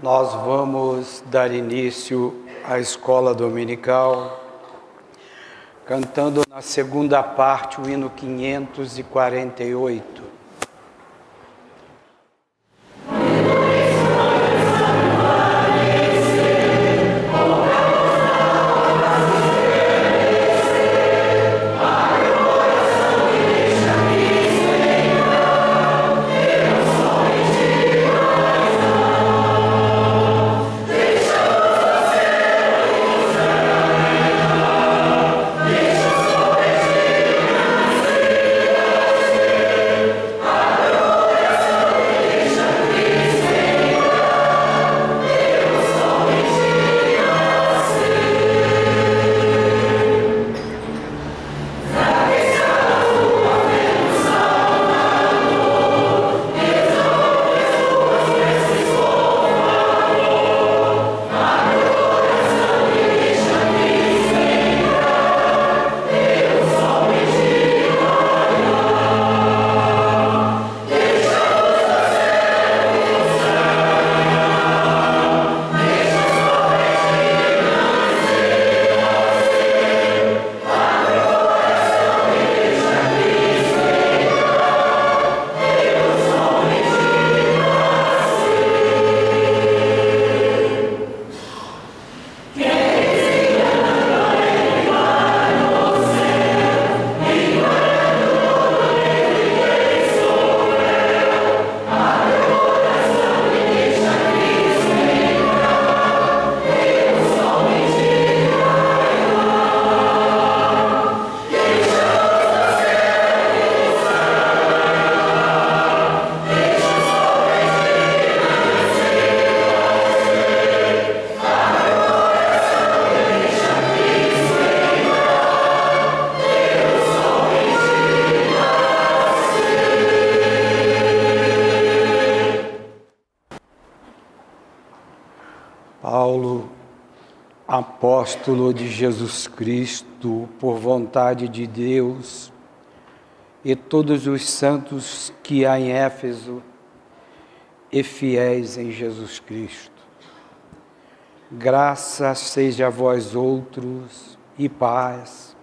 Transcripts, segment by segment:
Nós vamos dar início à escola dominical, cantando na segunda parte o hino 548. Paulo, apóstolo de Jesus Cristo, por vontade de Deus, e todos os santos que há em Éfeso e fiéis em Jesus Cristo. Graça seja a vós outros e paz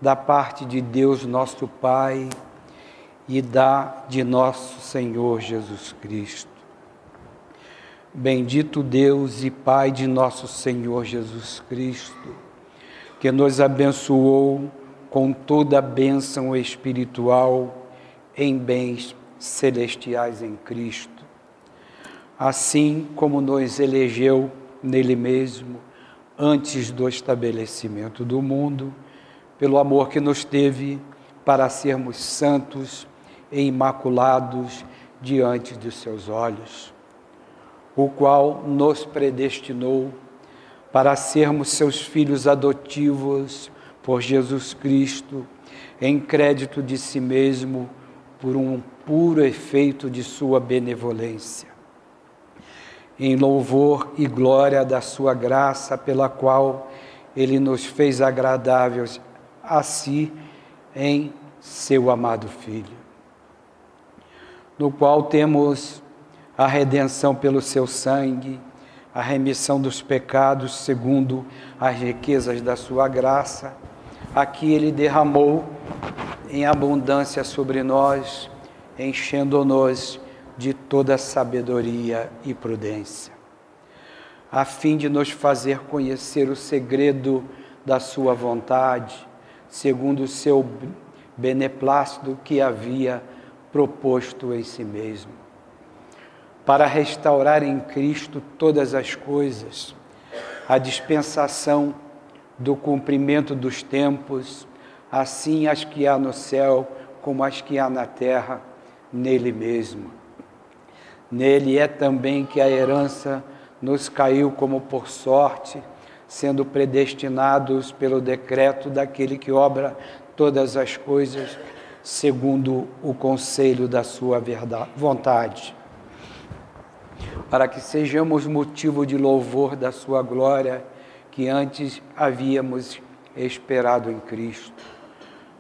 da parte de Deus nosso Pai e de nosso Senhor Jesus Cristo. Bendito Deus e Pai de nosso Senhor Jesus Cristo, que nos abençoou com toda a bênção espiritual em bens celestiais em Cristo, assim como nos elegeu nele mesmo antes do estabelecimento do mundo, pelo amor que nos teve para sermos santos e imaculados diante dos seus olhos, o qual nos predestinou para sermos seus filhos adotivos por Jesus Cristo, em crédito de si mesmo, por um puro efeito de sua benevolência, em louvor e glória da sua graça, pela qual ele nos fez agradáveis a si em seu amado Filho, no qual temos a redenção pelo seu sangue, a remissão dos pecados segundo as riquezas da sua graça, a que ele derramou em abundância sobre nós, enchendo-nos de toda sabedoria e prudência, a fim de nos fazer conhecer o segredo da sua vontade, segundo o seu beneplácito que havia proposto em si mesmo, para restaurar em Cristo todas as coisas, a dispensação do cumprimento dos tempos, assim as que há no céu como as que há na terra, nele mesmo. Nele é também que a herança nos caiu como por sorte, sendo predestinados pelo decreto daquele que obra todas as coisas, segundo o conselho da sua vontade, para que sejamos motivo de louvor da sua glória, que antes havíamos esperado em Cristo,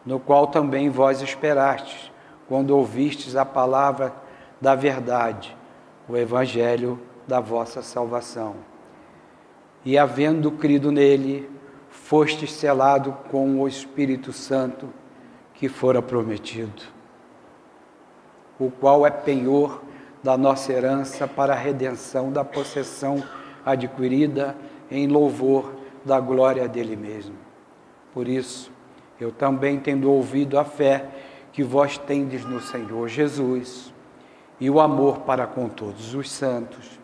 no qual também vós esperastes, quando ouvistes a palavra da verdade, o Evangelho da vossa salvação. E havendo crido nele, fostes selado com o Espírito Santo que fora prometido, o qual é penhor da nossa herança para a redenção da possessão adquirida em louvor da glória dele mesmo. Por isso, eu também, tendo ouvido a fé que vós tendes no Senhor Jesus e o amor para com todos os santos,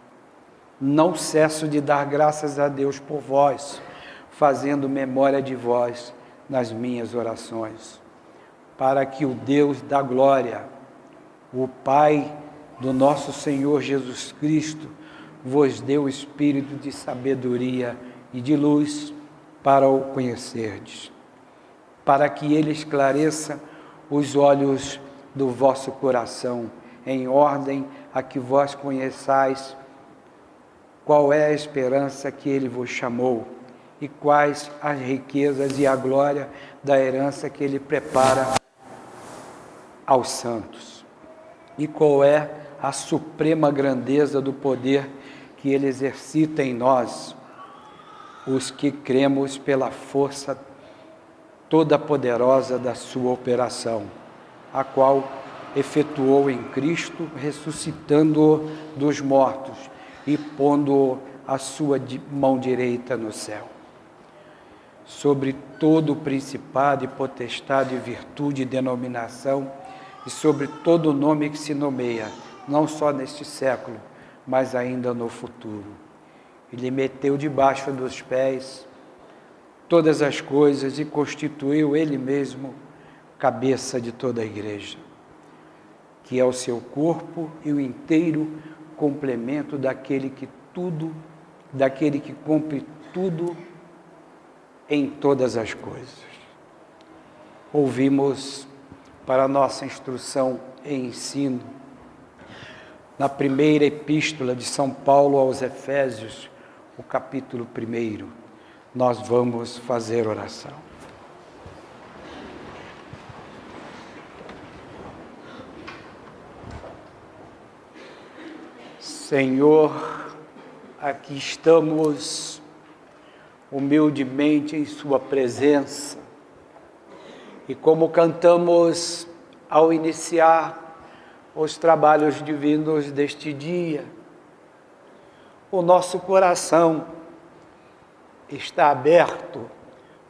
não cesso de dar graças a Deus por vós, fazendo memória de vós nas minhas orações, para que o Deus da glória, o Pai do nosso Senhor Jesus Cristo, vos dê o espírito de sabedoria e de luz para o conhecerdes, para que ele esclareça os olhos do vosso coração, em ordem a que vós conheçais qual é a esperança que ele vos chamou, e quais as riquezas e a glória da herança que ele prepara aos santos, e qual é a suprema grandeza do poder que ele exercita em nós, os que cremos pela força toda poderosa da sua operação, a qual efetuou em Cristo, ressuscitando-o dos mortos e pondo-o à sua mão direita no céu, sobre todo o principado e potestade, virtude e denominação, e sobre todo o nome que se nomeia, não só neste século, mas ainda no futuro. Ele meteu debaixo dos pés todas as coisas e constituiu ele mesmo cabeça de toda a igreja, que é o seu corpo e o inteiro complemento daquele que cumpre tudo em todas as coisas. Ouvimos para nossa instrução e ensino, na primeira epístola de São Paulo aos Efésios, o capítulo 1, nós vamos fazer oração. Senhor, aqui estamos humildemente em sua presença, e como cantamos ao iniciar os trabalhos divinos deste dia, o nosso coração está aberto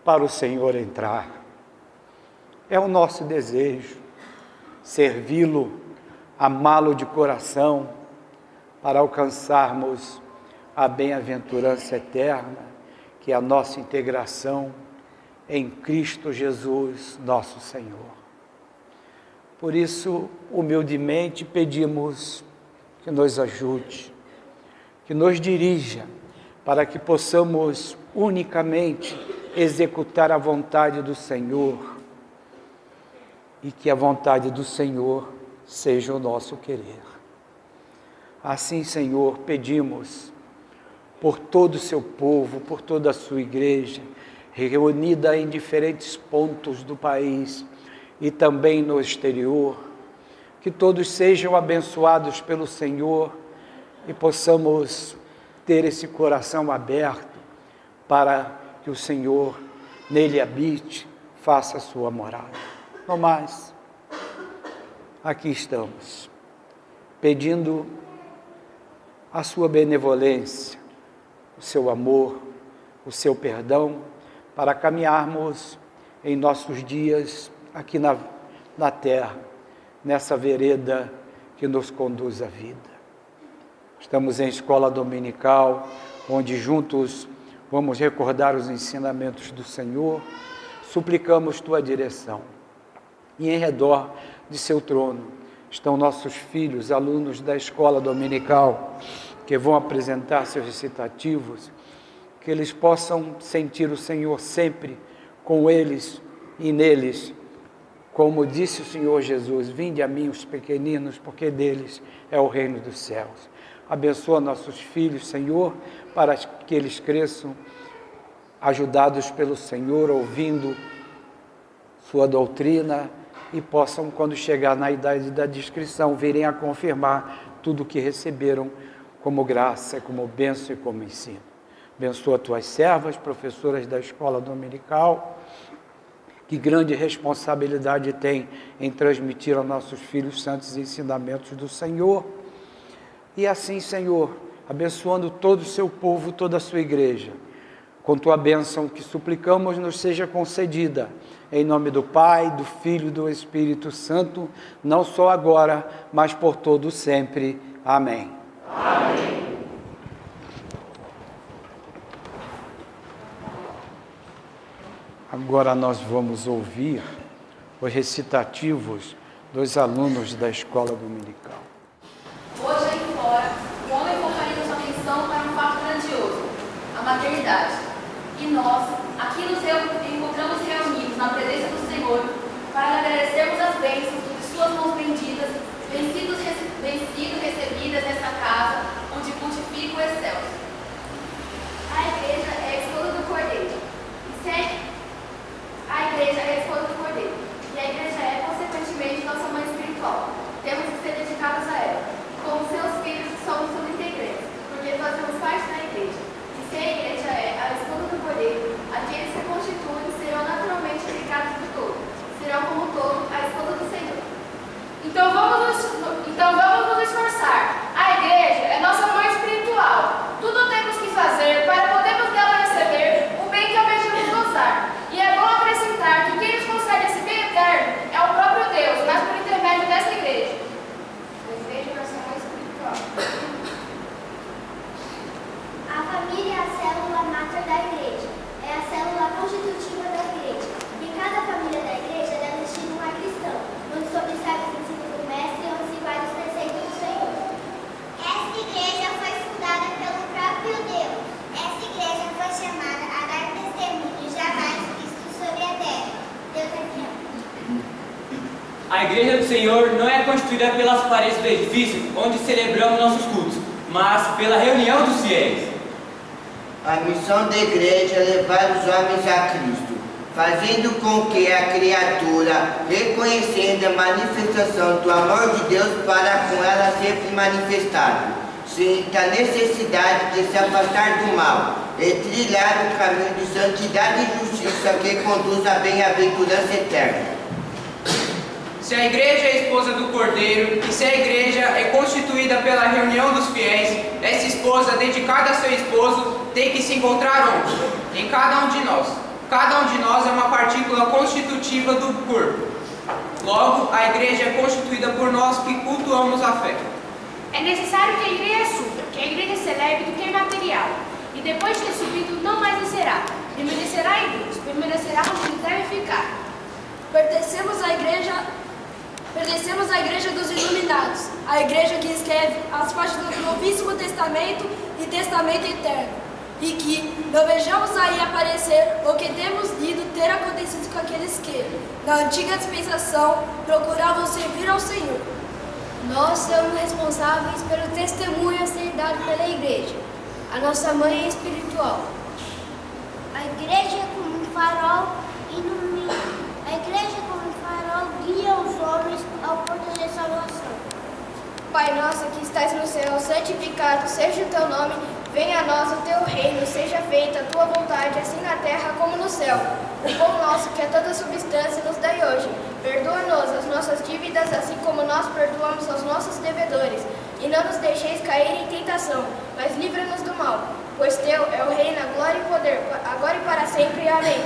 para o Senhor entrar. É o nosso desejo servi-lo, amá-lo de coração, para alcançarmos a bem-aventurança eterna, que é a nossa integração em Cristo Jesus, nosso Senhor. Por isso, humildemente pedimos que nos ajude, que nos dirija, para que possamos unicamente executar a vontade do Senhor, e que a vontade do Senhor seja o nosso querer. Assim, Senhor, pedimos por todo o seu povo, por toda a sua igreja, reunida em diferentes pontos do país e também no exterior, que todos sejam abençoados pelo Senhor e possamos ter esse coração aberto para que o Senhor nele habite, faça a sua morada. No mais, aqui estamos, pedindo a sua benevolência, o seu amor, o seu perdão, para caminharmos em nossos dias aqui na terra, nessa vereda que nos conduz à vida. Estamos em escola dominical, onde juntos vamos recordar os ensinamentos do Senhor, suplicamos tua direção. E em redor de seu trono estão nossos filhos, alunos da escola dominical, que vão apresentar seus recitativos, que eles possam sentir o Senhor sempre com eles e neles, como disse o Senhor Jesus: vinde a mim os pequeninos, porque deles é o reino dos céus. Abençoa nossos filhos, Senhor, para que eles cresçam ajudados pelo Senhor, ouvindo sua doutrina, e possam, quando chegar na idade da discrição, virem a confirmar tudo o que receberam como graça, como bênção e como ensino. Abençoa tuas servas, professoras da escola dominical, que grande responsabilidade tem em transmitir aos nossos filhos santos ensinamentos do Senhor. E assim, Senhor, abençoando todo o seu povo, toda a sua igreja, com tua bênção que suplicamos nos seja concedida, em nome do Pai, do Filho e do Espírito Santo, não só agora, mas por todo sempre. Amém. Amém. Agora nós vamos ouvir os recitativos dos alunos da escola dominical. Hoje aí fora, o homem focaliza sua atenção para um fato grandioso, a maternidade. E nós, aqui nos encontramos reunidos na presença do Senhor para agradecermos as bênçãos de suas mãos benditas, vencido recebidas nessa casa, onde pontifica o excelso. A igreja é a esposa do Cordeiro. A igreja é a esposa do Cordeiro. E a igreja é, consequentemente, nossa mãe espiritual. Temos que ser dedicados a ela. Como seus filhos, somos subintegrantes, porque fazemos parte da igreja. E se a igreja é a esposa do Cordeiro, aqueles que constituem serão naturalmente ligados do todo. Serão como todo a esposa do Senhor. Então vamos nos esforçar. A igreja é nossa mãe espiritual. Tudo temos que fazer para podermos dela receber o bem que almejamos gozar. E é bom acrescentar que quem nos concede esse bem eterno é o próprio Deus, mas por intermédio dessa igreja. A igreja é nossa mãe espiritual. A família é a célula máter da igreja. É a célula constitutiva da igreja. Em cada família da igreja deve existir um lar cristão, onde sobressai os ensinos do mestre e onde se guarda os preceitos do Senhor. Essa igreja foi fundada pelo próprio Deus. Essa igreja foi chamada a dar testemunho jamais visto sobre a terra. Deus é fiel. A igreja do Senhor não é constituída pelas paredes do edifício onde celebramos nossos cultos, mas pela reunião dos fiéis. A missão da igreja é levar os homens a Cristo, fazendo com que a criatura, reconhecendo a manifestação do amor de Deus para com ela sempre manifestado, sinta a necessidade de se afastar do mal e trilhar o caminho de santidade e justiça que conduz à bem-aventurança eterna. Se a igreja é a esposa do Cordeiro, e se a igreja é constituída pela reunião dos fiéis, essa esposa, dedicada a seu esposo, tem que se encontrar onde? Em cada um de nós. Cada um de nós é uma partícula constitutiva do corpo. Logo, a igreja é constituída por nós que cultuamos a fé. É necessário que a igreja suba, que a igreja se eleve do que é material. E depois de ter subido, não mais descerá. Permanecerá em Deus, permanecerá onde deve ficar. Pertencemos à igreja dos iluminados, a igreja que escreve as páginas do Novíssimo Testamento e Testamento Eterno, e que não vejamos aí aparecer o que temos lido ter acontecido com aqueles que, na antiga dispensação, procuravam servir ao Senhor. Nós somos responsáveis pelo testemunho a ser dado pela igreja, a nossa mãe espiritual. A igreja é como um farol ilumina. A igreja é como um farol guia os homens ao porto de salvação. Pai nosso que estás no céu, santificado seja o teu nome, venha a nós o teu reino, seja feita a tua vontade, assim na terra como no céu. O pão nosso, que é toda substância, nos dai hoje. Perdoa-nos as nossas dívidas, assim como nós perdoamos aos nossos devedores. E não nos deixeis cair em tentação, mas livra-nos do mal. Pois teu é o reino, a glória e o poder, agora e para sempre. Amém.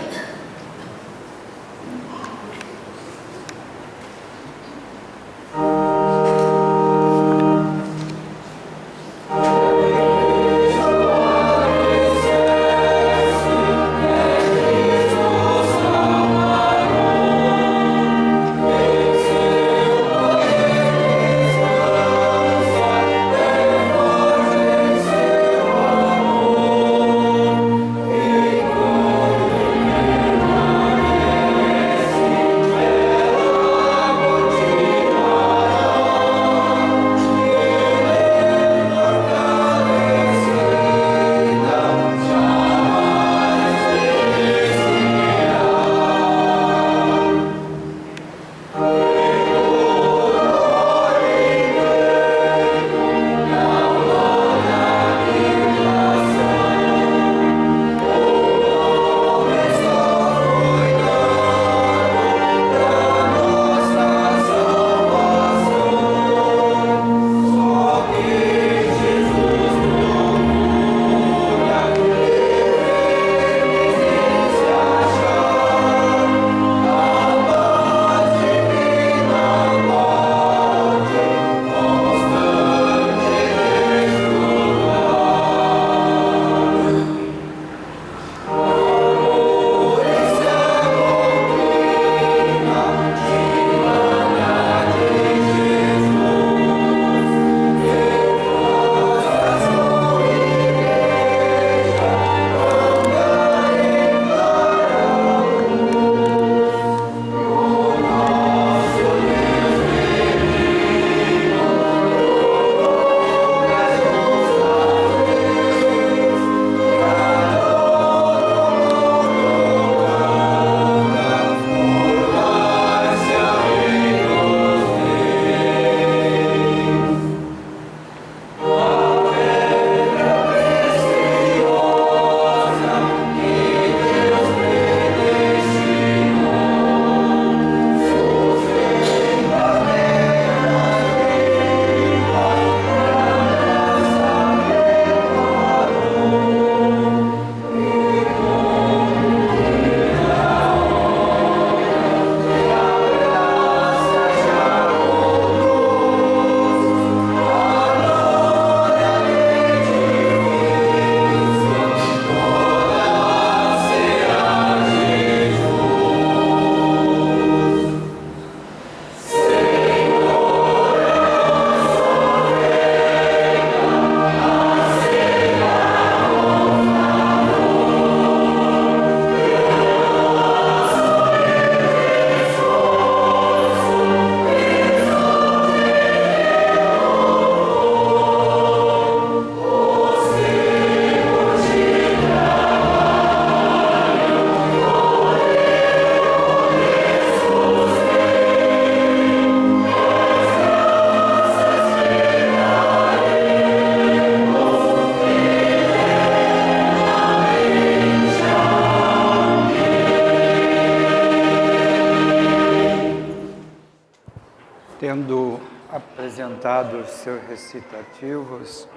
Tendo apresentado os seus recitativos,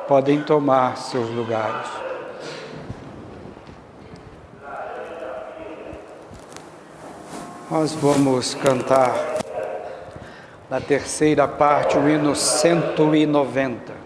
podem tomar seus lugares. Nós vamos cantar na terceira parte o hino 190.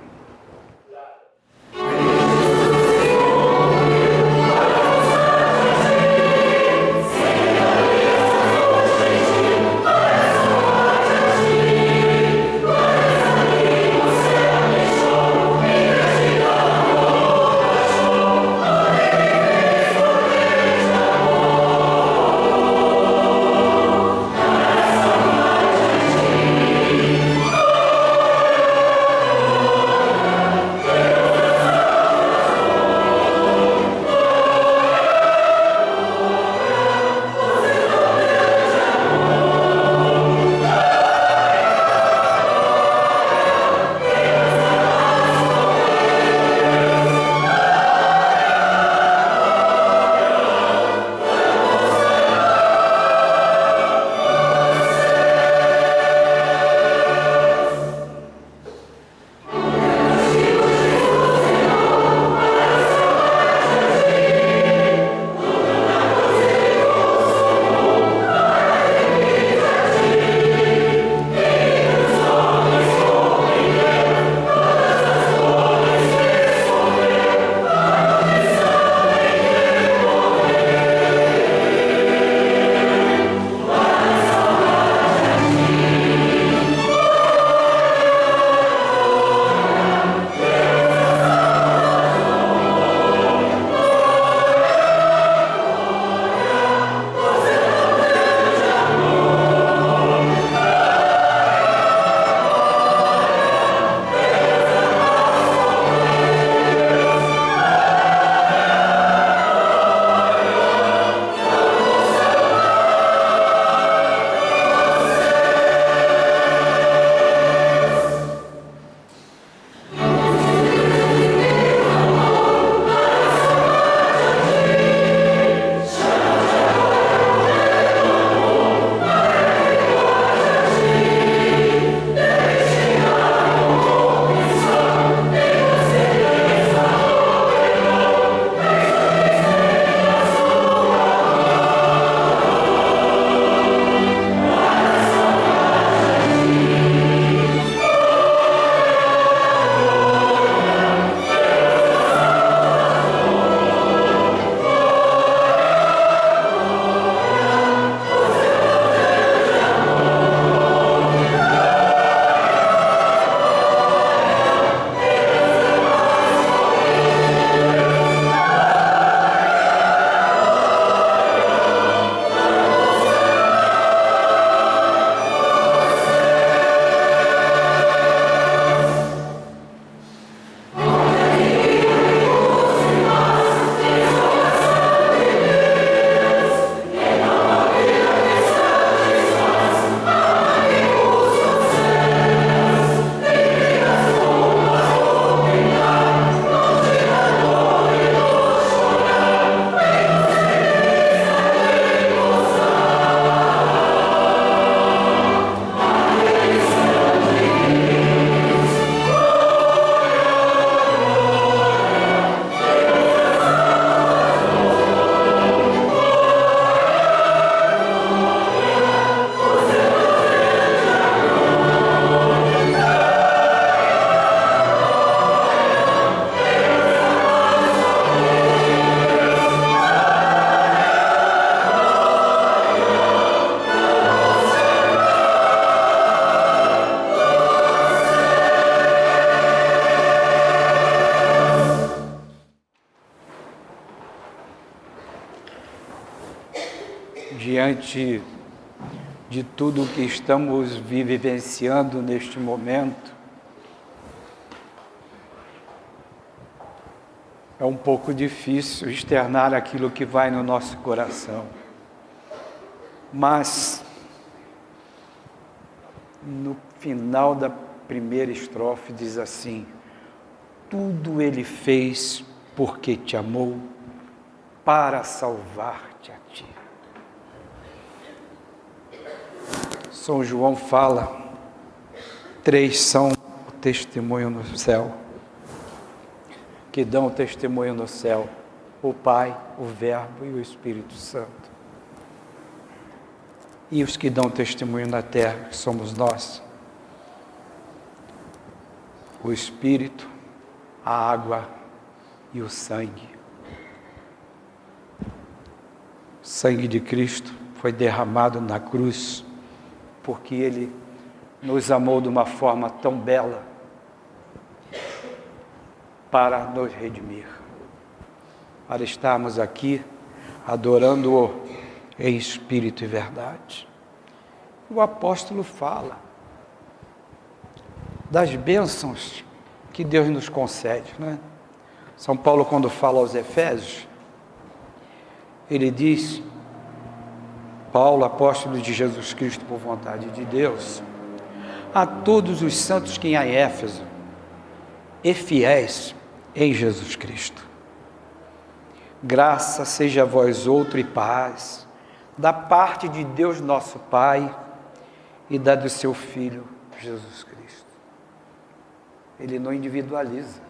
diante de tudo que estamos vivenciando neste momento, é um pouco difícil externar aquilo que vai no nosso coração. Mas, no final da primeira estrofe diz assim: tudo ele fez porque te amou, para salvar-te a ti. São João fala, 3 são o testemunho no céu, que dão o testemunho no céu, o Pai, o Verbo e o Espírito Santo. E os que dão testemunho na terra, que somos nós, o Espírito, a água e o sangue. O sangue de Cristo foi derramado na cruz, porque Ele nos amou de uma forma tão bela para nos redimir, para estarmos aqui adorando-o em espírito e verdade. O apóstolo fala das bênçãos que Deus nos concede, né? São Paulo, quando fala aos Efésios, ele diz, Paulo, apóstolo de Jesus Cristo por vontade de Deus, a todos os santos que em Éfeso e fiéis em Jesus Cristo, graça seja a vós outro e paz, da parte de Deus nosso Pai e da do seu Filho Jesus Cristo. Ele não individualiza,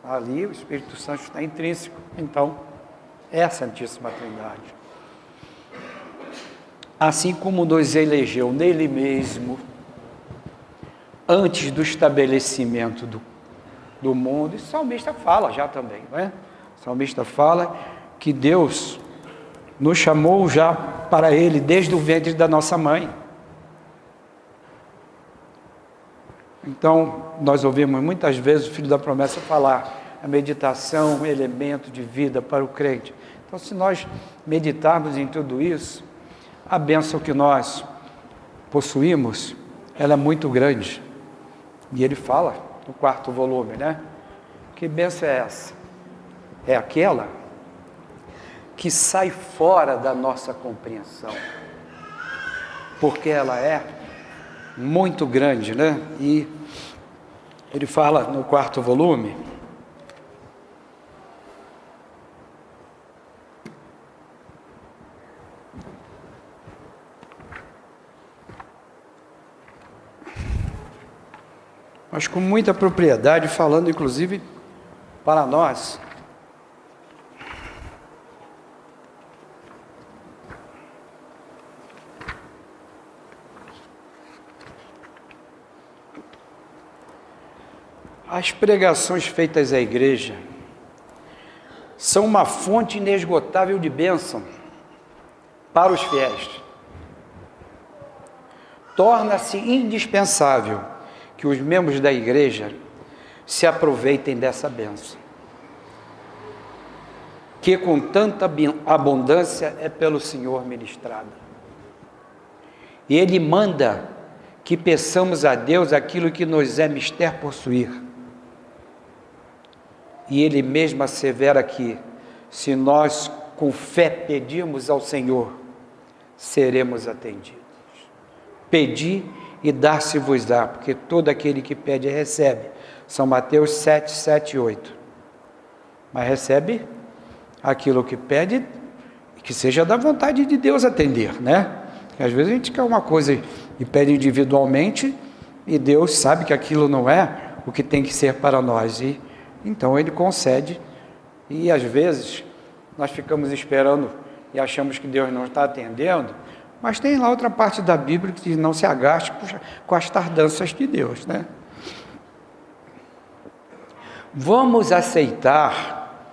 ali o Espírito Santo está intrínseco, então é a Santíssima Trindade. Assim como nos elegeu nele mesmo, antes do estabelecimento do mundo, e o salmista fala já também, não é? O salmista fala que Deus nos chamou já para Ele desde o ventre da nossa mãe. Então, nós ouvimos muitas vezes o Filho da Promessa falar, a meditação é um elemento de vida para o crente. Então, se nós meditarmos em tudo isso, a bênção que nós possuímos, ela é muito grande. E ele fala no 4º volume, né? Que bênção é essa? É aquela que sai fora da nossa compreensão, porque ela é muito grande, né? E ele fala no 4º volume, mas com muita propriedade, falando inclusive para nós. As pregações feitas à igreja são uma fonte inesgotável de bênção para os fiéis. Torna-se indispensável que os membros da igreja se aproveitem dessa bênção, que com tanta abundância é pelo Senhor ministrada. E Ele manda que peçamos a Deus aquilo que nos é mister possuir. E Ele mesmo assevera que, se nós com fé pedirmos ao Senhor, seremos atendidos. Pedi e dar-se-vos-á, porque todo aquele que pede recebe. São Mateus 7, 7 e 8. Mas recebe aquilo que pede, que seja da vontade de Deus atender, né? Porque às vezes a gente quer uma coisa e pede individualmente, e Deus sabe que aquilo não é o que tem que ser para nós, e então Ele concede, e às vezes nós ficamos esperando e achamos que Deus não está atendendo, mas tem lá outra parte da Bíblia que diz, não se agaste com as tardanças de Deus, né? Vamos aceitar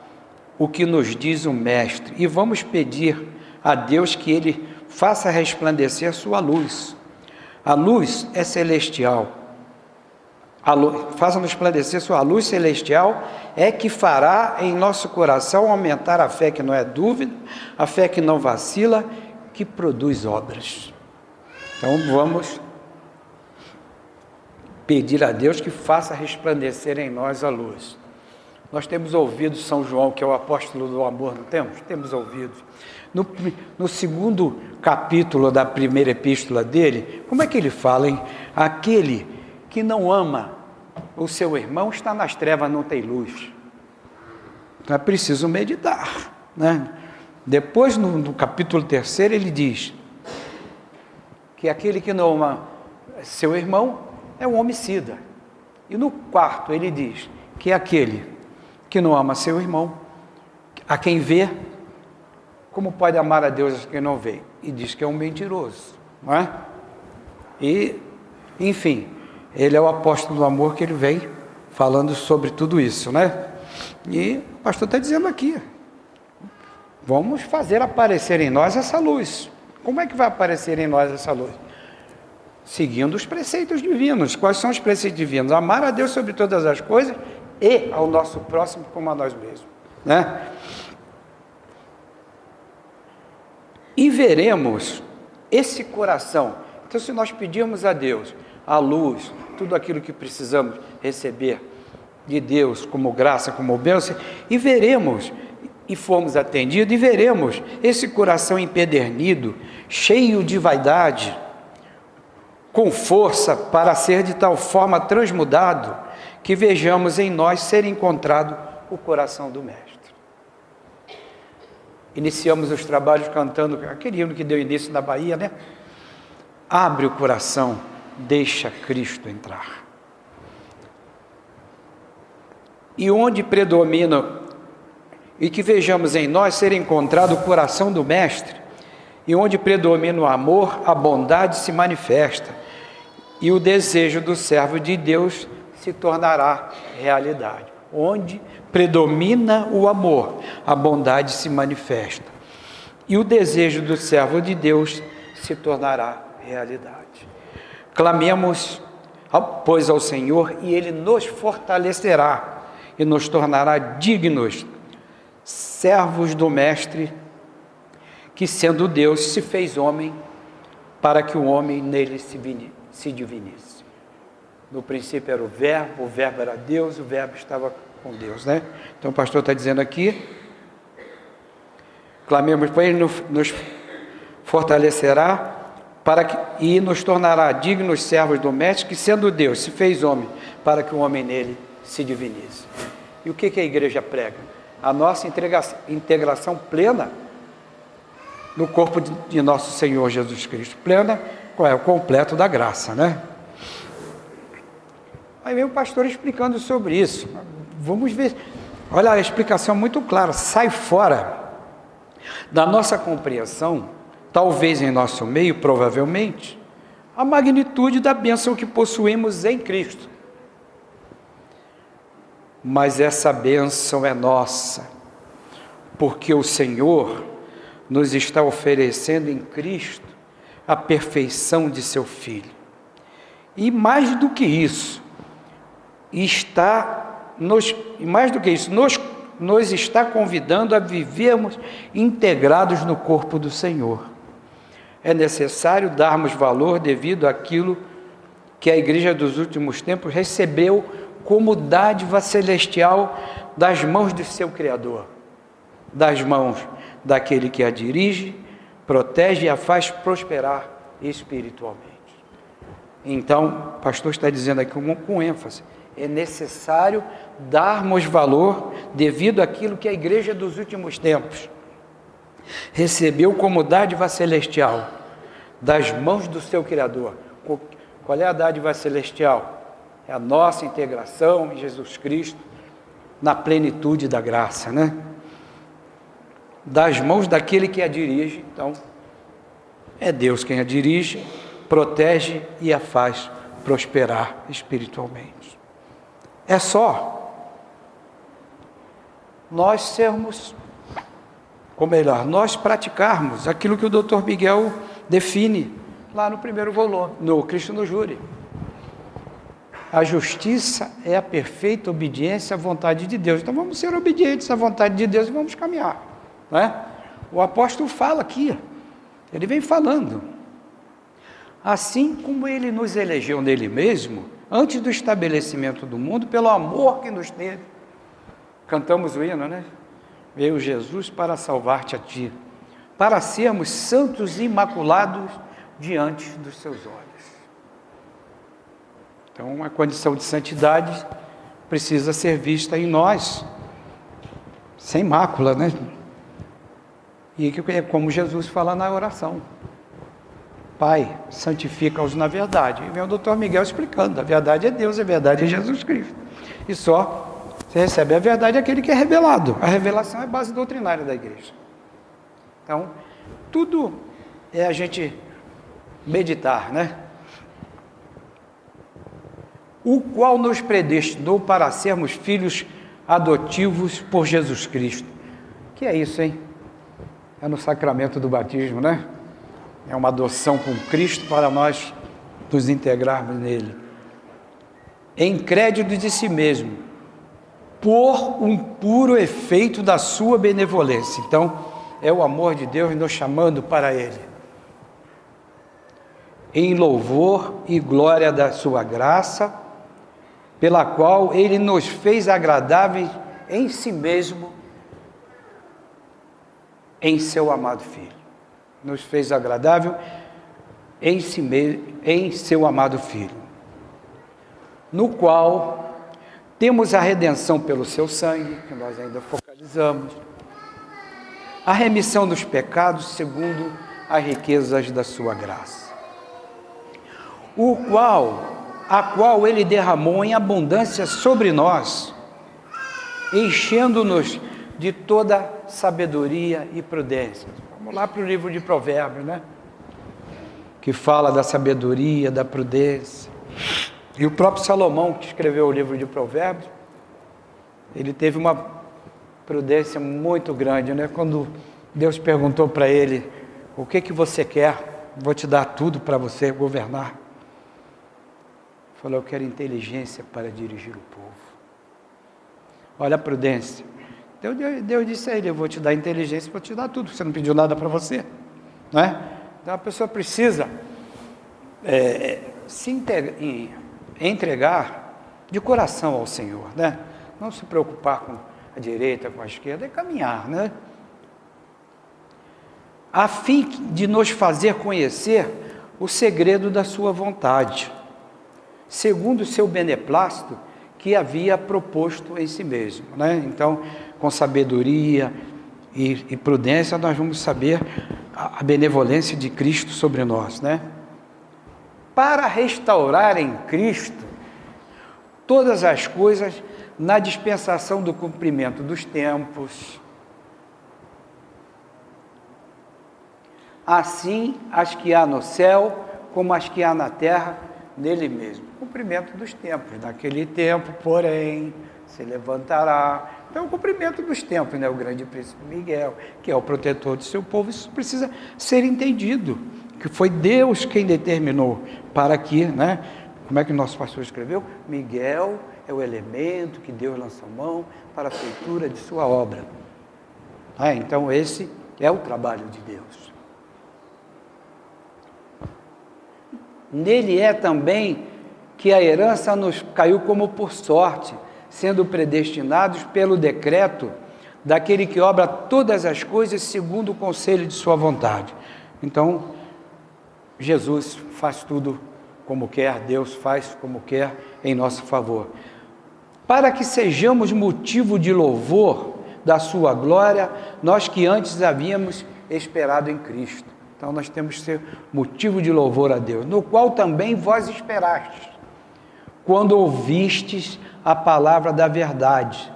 o que nos diz o Mestre, e vamos pedir a Deus que Ele faça resplandecer a sua luz. A luz é celestial. Faça resplandecer sua luz celestial, é que fará em nosso coração aumentar a fé que não é dúvida, a fé que não vacila, que produz obras. Então vamos pedir a Deus que faça resplandecer em nós a luz. Nós temos ouvido São João, que é o apóstolo do amor, não temos? Temos ouvido. No 2º capítulo da primeira epístola dele, como é que ele fala, hein? Aquele que não ama o seu irmão está nas trevas, não tem luz. Então é preciso meditar, né? Depois, no capítulo 3, ele diz que aquele que não ama seu irmão é um homicida. E no quarto ele diz que aquele que não ama seu irmão, a quem vê, como pode amar a Deus a quem não vê? E diz que é um mentiroso, não é? E, enfim, ele é o apóstolo do amor, que ele vem falando sobre tudo isso, né? E o pastor está dizendo aqui, vamos fazer aparecer em nós essa luz. Como é que vai aparecer em nós essa luz? Seguindo os preceitos divinos. Quais são os preceitos divinos? Amar a Deus sobre todas as coisas e ao nosso próximo como a nós mesmos, né? E veremos esse coração. Então, se nós pedirmos a Deus a luz, tudo aquilo que precisamos receber de Deus como graça, como bênção, e veremos, e fomos atendidos, e veremos esse coração empedernido, cheio de vaidade, com força para ser de tal forma transmudado, que vejamos em nós ser encontrado o coração do Mestre. Iniciamos os trabalhos cantando aquele hino que deu início na Bahia, né? Abre o coração, deixa Cristo entrar. E onde predomina, e que vejamos em nós ser encontrado o coração do Mestre, e onde predomina o amor, a bondade se manifesta, e o desejo do servo de Deus se tornará realidade. Onde predomina o amor, a bondade se manifesta, e o desejo do servo de Deus se tornará realidade. Clamemos, pois, ao Senhor, e Ele nos fortalecerá, e nos tornará dignos, servos do Mestre, que sendo Deus se fez homem, para que o homem nele se divinisse. No princípio era o verbo era Deus, o verbo estava com Deus, né? Então o pastor está dizendo aqui, clamemos, pois Ele nos fortalecerá, e nos tornará dignos servos do Mestre, que sendo Deus se fez homem, para que o homem nele se divinisse. E o que a igreja prega? A nossa integração plena no corpo de nosso Senhor Jesus Cristo. Plena, qual é? O completo da graça, né? Aí vem o pastor explicando sobre isso. Vamos ver. Olha, a explicação muito clara. Sai fora da nossa compreensão, talvez em nosso meio, provavelmente, a magnitude da bênção que possuímos em Cristo. Mas essa bênção é nossa, porque o Senhor nos está oferecendo em Cristo a perfeição de seu Filho. E mais do que isso, nos está convidando a vivermos integrados no corpo do Senhor. É necessário darmos valor devido àquilo que a igreja dos últimos tempos recebeu como dádiva celestial das mãos do seu Criador, das mãos daquele que a dirige, protege e a faz prosperar espiritualmente. Então, o pastor está dizendo aqui com ênfase, é necessário darmos valor devido àquilo que a igreja dos últimos tempos recebeu como dádiva celestial das mãos do seu Criador. Qual é a dádiva celestial? É a nossa integração em Jesus Cristo, na plenitude da graça, né? Das mãos daquele que a dirige. Então, é Deus quem a dirige, protege e a faz prosperar espiritualmente. É só nós sermos, ou melhor, nós praticarmos aquilo que o Dr. Miguel define lá no primeiro volume, no Cristo no Júri. A justiça é a perfeita obediência à vontade de Deus. Então vamos ser obedientes à vontade de Deus e vamos caminhar, não é? O apóstolo fala aqui, ele vem falando, assim como ele nos elegeu nele mesmo, antes do estabelecimento do mundo, pelo amor que nos teve. Cantamos o hino, né? Veio Jesus para salvar-te a ti, para sermos santos e imaculados diante dos seus olhos. Então, a condição de santidade precisa ser vista em nós, sem mácula, né? E é como Jesus fala na oração. Pai, santifica-os na verdade. E vem o doutor Miguel explicando, a verdade é Deus, a verdade é Jesus Cristo. E só você recebe a verdade aquele que é revelado. A revelação é a base doutrinária da igreja. Então, tudo é a gente meditar, né? O qual nos predestinou para sermos filhos adotivos por Jesus Cristo. Que é isso, hein? É no sacramento do batismo, né? É uma adoção com Cristo para nós nos integrarmos nele. Em crédito de si mesmo, por um puro efeito da sua benevolência. Então, é o amor de Deus nos chamando para ele. Em louvor e glória da sua graça, pela qual ele nos fez agradáveis em si mesmo, em seu amado Filho. Nos fez agradável em si mesmo, em seu amado Filho, no qual temos a redenção pelo seu sangue, que nós ainda focalizamos, a remissão dos pecados segundo as riquezas da sua graça, a qual ele derramou em abundância sobre nós, enchendo-nos de toda sabedoria e prudência. Vamos lá para o livro de Provérbios, né? Que fala da sabedoria, da prudência. E o próprio Salomão, que escreveu o livro de Provérbios, ele teve uma prudência muito grande, né? Quando Deus perguntou para ele, o que você quer? Vou te dar tudo para você governar. Falou, eu quero inteligência para dirigir o povo. Olha a prudência. Deus disse a ele, eu vou te dar inteligência, vou te dar tudo, você não pediu nada para você, não é? Então a pessoa precisa entregar de coração ao Senhor, né? Não se preocupar com a direita, com a esquerda, é caminhar, né? A fim de nos fazer conhecer o segredo da sua vontade, segundo o seu beneplácito que havia proposto em si mesmo, né? Então, com sabedoria e prudência, nós vamos saber a benevolência de Cristo sobre nós, né? Para restaurar em Cristo todas as coisas na dispensação do cumprimento dos tempos, assim as que há no céu, como as que há na terra, nele mesmo. Cumprimento dos tempos. Naquele tempo, porém, se levantará. Então, o cumprimento dos tempos, né? O grande príncipe Miguel, que é o protetor do seu povo, isso precisa ser entendido, que foi Deus quem determinou para que, né? Como é que o nosso pastor escreveu? Miguel é o elemento que Deus lança mão para a feitura de sua obra. Então, esse é o trabalho de Deus. Nele é também que a herança nos caiu como por sorte, sendo predestinados pelo decreto daquele que obra todas as coisas segundo o conselho de sua vontade. Então, Jesus faz tudo como quer, Deus faz como quer em nosso favor. Para que sejamos motivo de louvor da sua glória, nós que antes havíamos esperado em Cristo. Então, nós temos que ser motivo de louvor a Deus, no qual também vós esperastes, quando ouvistes a palavra da verdade,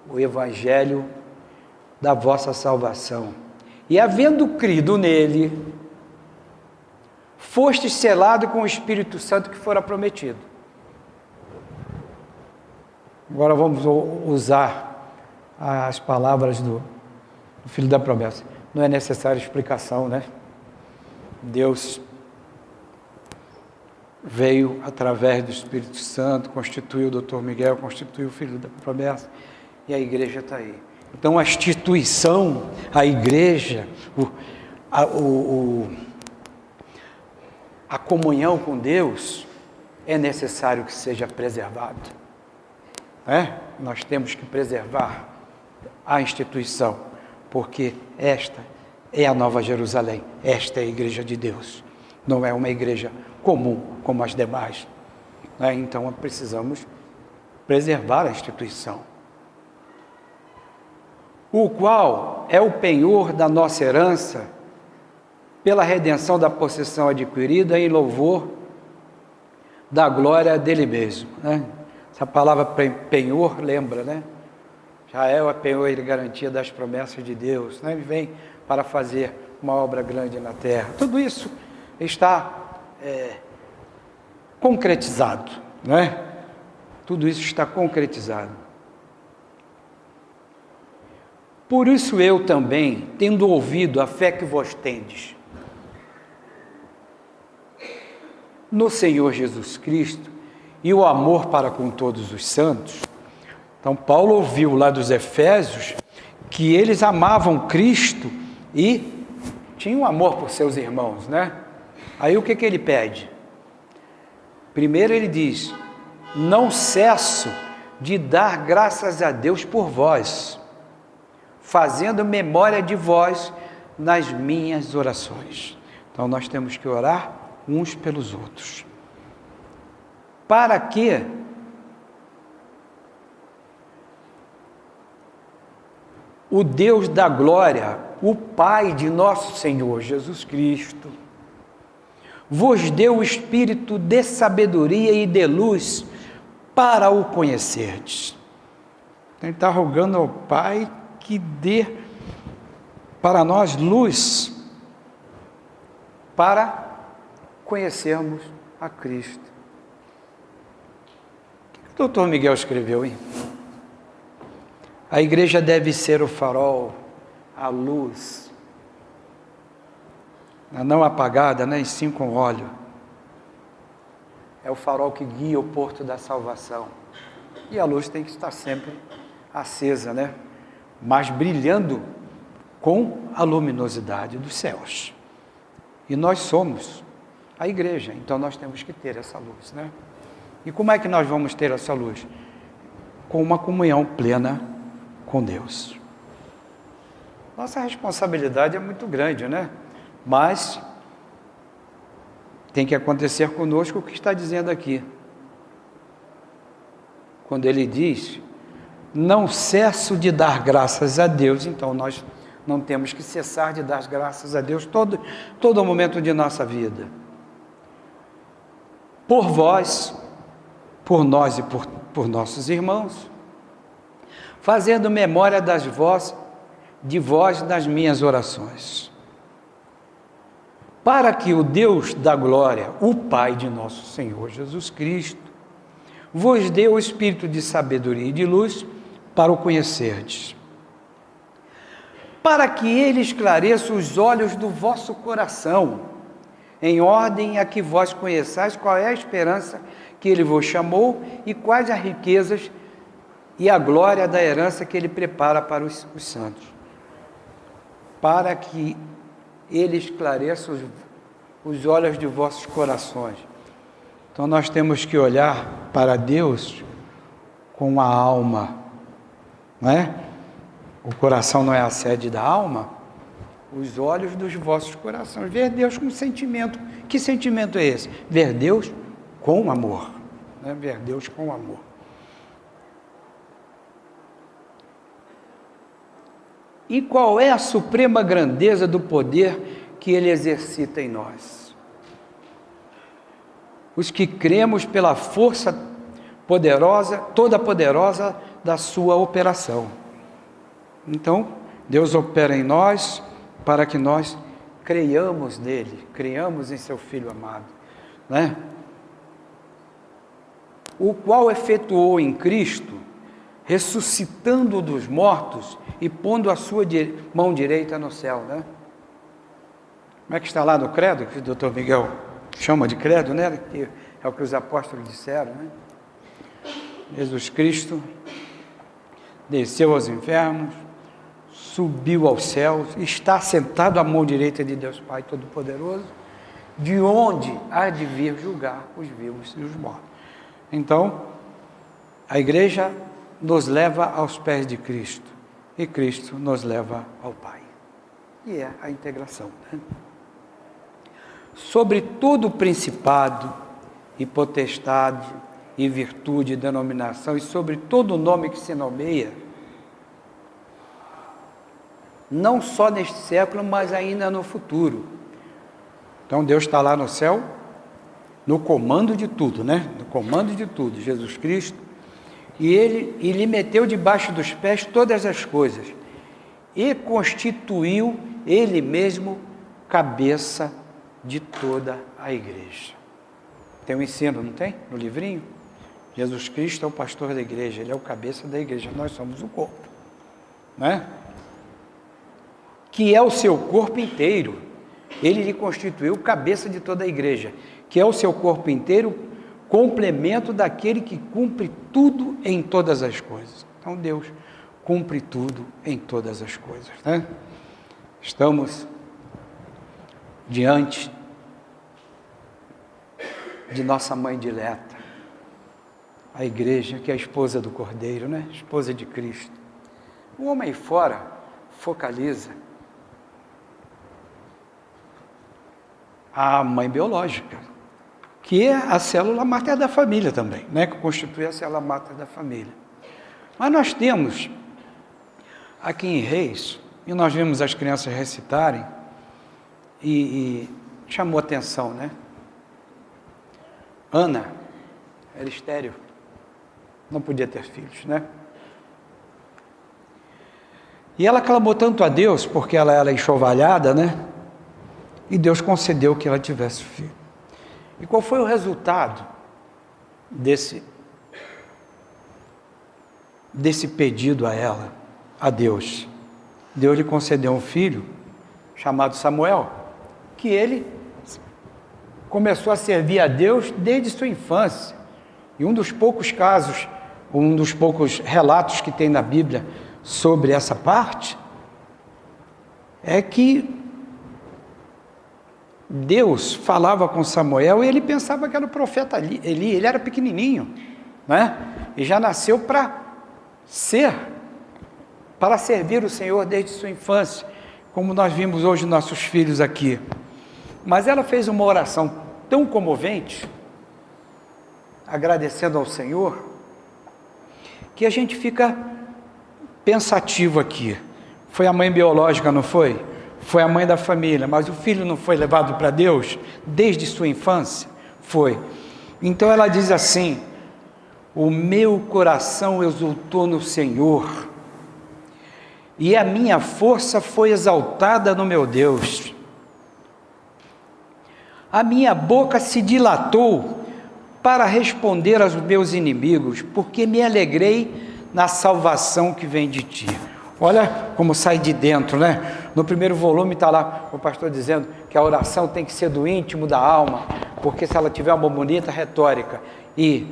o evangelho da vossa salvação. E havendo crido nele, fostes selado com o Espírito Santo que fora prometido. Agora vamos usar as palavras do Filho da Promessa. Não é necessária explicação, né? Deus veio através do Espírito Santo, constituiu o Dr. Miguel, constituiu o Filho da Promessa, e a igreja está aí. Então, a instituição, a igreja, a comunhão com Deus, é necessário que seja preservado. Nós temos que preservar a instituição, porque esta é a Nova Jerusalém, esta é a igreja de Deus, não é uma igreja comum como as demais, Então precisamos preservar a instituição, o qual é o penhor da nossa herança pela redenção da possessão adquirida em louvor da glória dele mesmo, né? Essa palavra penhor, lembra, né? Israel é penhor e garantia das promessas de Deus, né? Ele vem para fazer uma obra grande na terra. Tudo isso está concretizado, né? Tudo isso está concretizado. Por isso eu também, tendo ouvido a fé que vós tendes no Senhor Jesus Cristo e o amor para com todos os santos. Então Paulo ouviu lá dos Efésios que eles amavam Cristo e tinham amor por seus irmãos, né? Aí o que ele pede? Primeiro ele diz: não cesso de dar graças a Deus por vós, fazendo memória de vós nas minhas orações. Então nós temos que orar uns pelos outros. Para que o Deus da glória, o Pai de nosso Senhor Jesus Cristo, vos deu o espírito de sabedoria e de luz para o conhecerdes. Então, ele está rogando ao Pai que dê para nós luz para conhecermos a Cristo. O que o doutor Miguel escreveu, hein? A igreja deve ser o farol, a luz, não apagada, nem sim com óleo. É o farol que guia o porto da salvação. E a luz tem que estar sempre acesa, né? Mas brilhando com a luminosidade dos céus. E nós somos a igreja, então nós temos que ter essa luz, né? E como é que nós vamos ter essa luz? Com uma comunhão plena com Deus. Nossa responsabilidade é muito grande, né? Mas tem que acontecer conosco o que está dizendo aqui. Quando ele diz: não cesso de dar graças a Deus, então nós não temos que cessar de dar graças a Deus todo momento de nossa vida. Por vós, por nós e por nossos irmãos, fazendo memória de vós nas minhas orações, para que o Deus da glória, o Pai de nosso Senhor Jesus Cristo, vos dê o espírito de sabedoria e de luz para o conhecerdes, para que ele esclareça os olhos do vosso coração, em ordem a que vós conheçais qual é a esperança que ele vos chamou e quais as riquezas e a glória da herança que ele prepara para os santos, para que ele esclareça os olhos de vossos corações. Então nós temos que olhar para Deus com a alma, não é? O coração não é a sede da alma? Os olhos dos vossos corações, ver Deus com sentimento. Que sentimento é esse? Ver Deus com amor, né? Ver Deus com amor. E qual é a suprema grandeza do poder que ele exercita em nós? Os que cremos pela força poderosa, toda poderosa da sua operação. Então, Deus opera em nós para que nós creiamos nele, creiamos em seu Filho amado, né? O qual efetuou em Cristo, ressuscitando dos mortos e pondo a sua mão direita no céu, né? Como é que está lá no credo, que o doutor Miguel chama de credo, né? Que é o que os apóstolos disseram, né? Jesus Cristo desceu aos infernos, subiu aos céus, está sentado à mão direita de Deus Pai Todo-Poderoso, de onde há de vir julgar os vivos e os mortos. Então, a igreja nos leva aos pés de Cristo, e Cristo nos leva ao Pai. E é a integração, né? Sobre todo principado e potestade e virtude e denominação, e sobre todo nome que se nomeia, não só neste século, mas ainda no futuro, Então Deus está lá no céu, no comando de tudo, né? No comando de tudo, Jesus Cristo. E Ele meteu debaixo dos pés todas as coisas. E constituiu Ele mesmo cabeça de toda a igreja. Tem um ensino, não tem? No livrinho? Jesus Cristo é o pastor da igreja, Ele é o cabeça da igreja, nós somos o corpo, né? Que é o seu corpo inteiro. Ele lhe constituiu cabeça de toda a igreja, que é o seu corpo inteiro, complemento daquele que cumpre tudo em todas as coisas. Então Deus cumpre tudo em todas as coisas, né? Estamos diante de nossa mãe dileta, a igreja, que é a esposa do Cordeiro, né? Esposa de Cristo. O homem fora focaliza a mãe biológica, que é a célula máter da família também, né? Que constitui a célula máter da família. Mas nós temos aqui em Reis, e nós vimos as crianças recitarem, e chamou atenção, né? Ana era estéril, não podia ter filhos, né? E ela clamou tanto a Deus, porque ela era enxovalhada, né? E Deus concedeu que ela tivesse filho. E qual foi o resultado desse pedido a ela, a Deus? Deus lhe concedeu um filho chamado Samuel, que ele começou a servir a Deus desde sua infância. E um dos poucos casos, um dos poucos relatos que tem na Bíblia sobre essa parte, é que Deus falava com Samuel e ele pensava que era o profeta Eli, ele era pequenininho, né? E já nasceu para servir o Senhor desde sua infância, como nós vimos hoje nossos filhos aqui. Mas ela fez uma oração tão comovente, agradecendo ao Senhor, que a gente fica pensativo aqui. Foi a mãe biológica, não foi? Foi a mãe da família, mas o filho não foi levado para Deus desde sua infância? Foi. Então ela diz assim: o meu coração exultou no Senhor, e a minha força foi exaltada no meu Deus. A minha boca se dilatou para responder aos meus inimigos, porque me alegrei na salvação que vem de ti. Olha como sai de dentro, né? No primeiro volume está lá o pastor dizendo que a oração tem que ser do íntimo da alma, porque se ela tiver uma bonita retórica e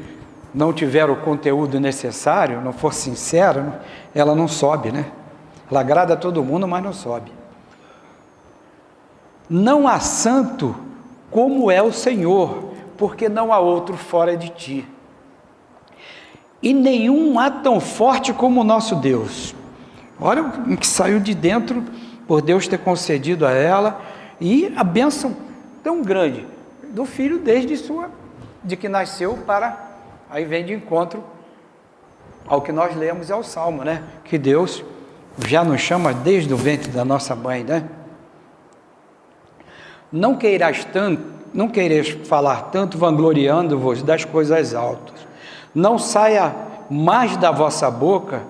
não tiver o conteúdo necessário, não for sincera, ela não sobe, né? Ela agrada a todo mundo, mas não sobe. Não há santo como é o Senhor, porque não há outro fora de ti. E nenhum há tão forte como o nosso Deus. Olha o que saiu de dentro, por Deus ter concedido a ela, e a bênção tão grande do filho de que nasceu para, aí vem de encontro ao que nós lemos, é o Salmo, né? Que Deus já nos chama desde o ventre da nossa mãe, né? Não queireis falar tanto, vangloriando-vos das coisas altas. Não saia mais da vossa boca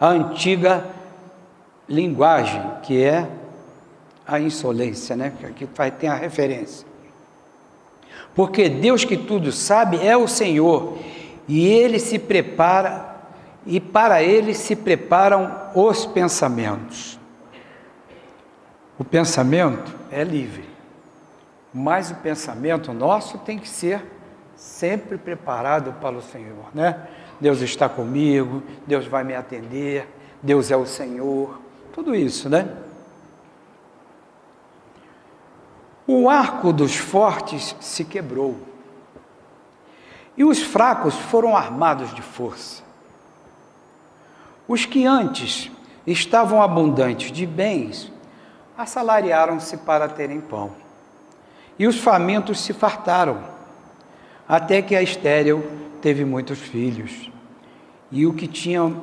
a antiga linguagem, que é a insolência, né? Que aqui tem a referência. Porque Deus que tudo sabe é o Senhor, e Ele se prepara, e para Ele se preparam os pensamentos. O pensamento é livre, mas o pensamento nosso tem que ser sempre preparado para o Senhor, né? Deus está comigo, Deus vai me atender, Deus é o Senhor, tudo isso, né? O arco dos fortes se quebrou, e os fracos foram armados de força. Os que antes estavam abundantes de bens, assalariaram-se para terem pão, e os famintos se fartaram, até que a estéril teve muitos filhos, e o que tinha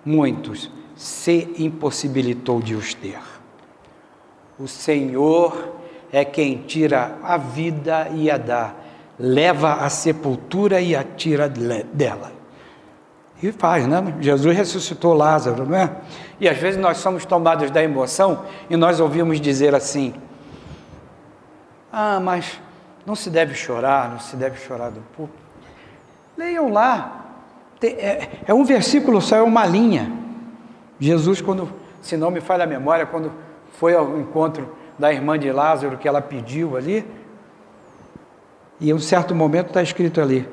muitos se impossibilitou de os ter. O Senhor é quem tira a vida e a dá, leva à sepultura e a tira dela. E faz, né? Jesus ressuscitou Lázaro, não é? E às vezes nós somos tomados da emoção e nós ouvimos dizer assim: mas não se deve chorar, não se deve chorar do público. Leiam lá, é um versículo só, é uma linha. Jesus, quando, se não me falha a memória, quando foi ao encontro da irmã de Lázaro, que ela pediu ali, e em um certo momento está escrito ali,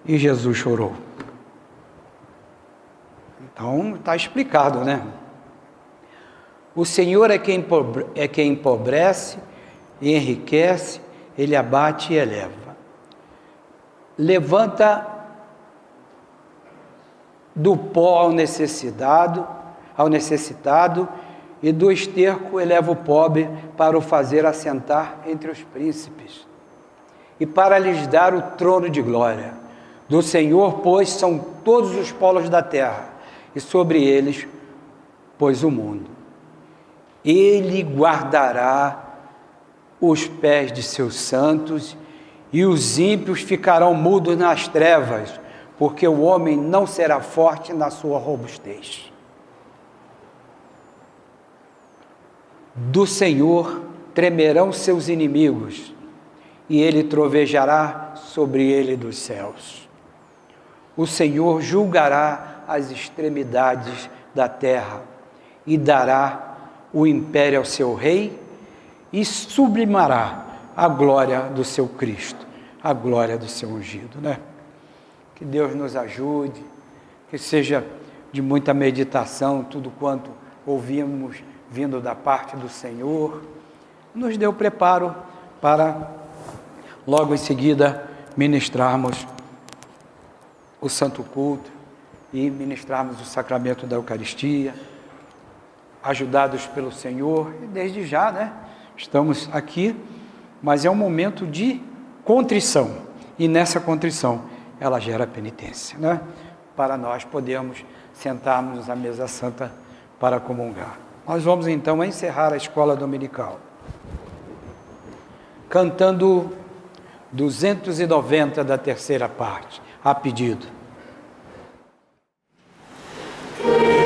e Jesus chorou. Então está explicado, né? O Senhor é quem empobrece e enriquece, Ele abate e eleva. Levanta do pó ao necessitado, e do esterco eleva o pobre para o fazer assentar entre os príncipes, e para lhes dar o trono de glória. Do Senhor, pois, são todos os polos da terra, e sobre eles pôs o mundo. Ele guardará os pés de seus santos, e os ímpios ficarão mudos nas trevas, porque o homem não será forte na sua robustez. Do Senhor tremerão seus inimigos, e ele trovejará sobre ele dos céus. O Senhor julgará as extremidades da terra, e dará o império ao seu rei, e sublimará a glória do seu Cristo, a glória do seu ungido, né? Que Deus nos ajude, que seja de muita meditação tudo quanto ouvimos vindo da parte do Senhor, nos dê o preparo para logo em seguida ministrarmos o santo culto e ministrarmos o sacramento da Eucaristia, ajudados pelo Senhor. E desde já, né, estamos aqui, mas é um momento de contrição, e nessa contrição ela gera penitência, né, para nós podermos sentarmos à mesa santa para comungar. Nós vamos então encerrar a escola dominical cantando 290 da terceira parte, a pedido. Amen.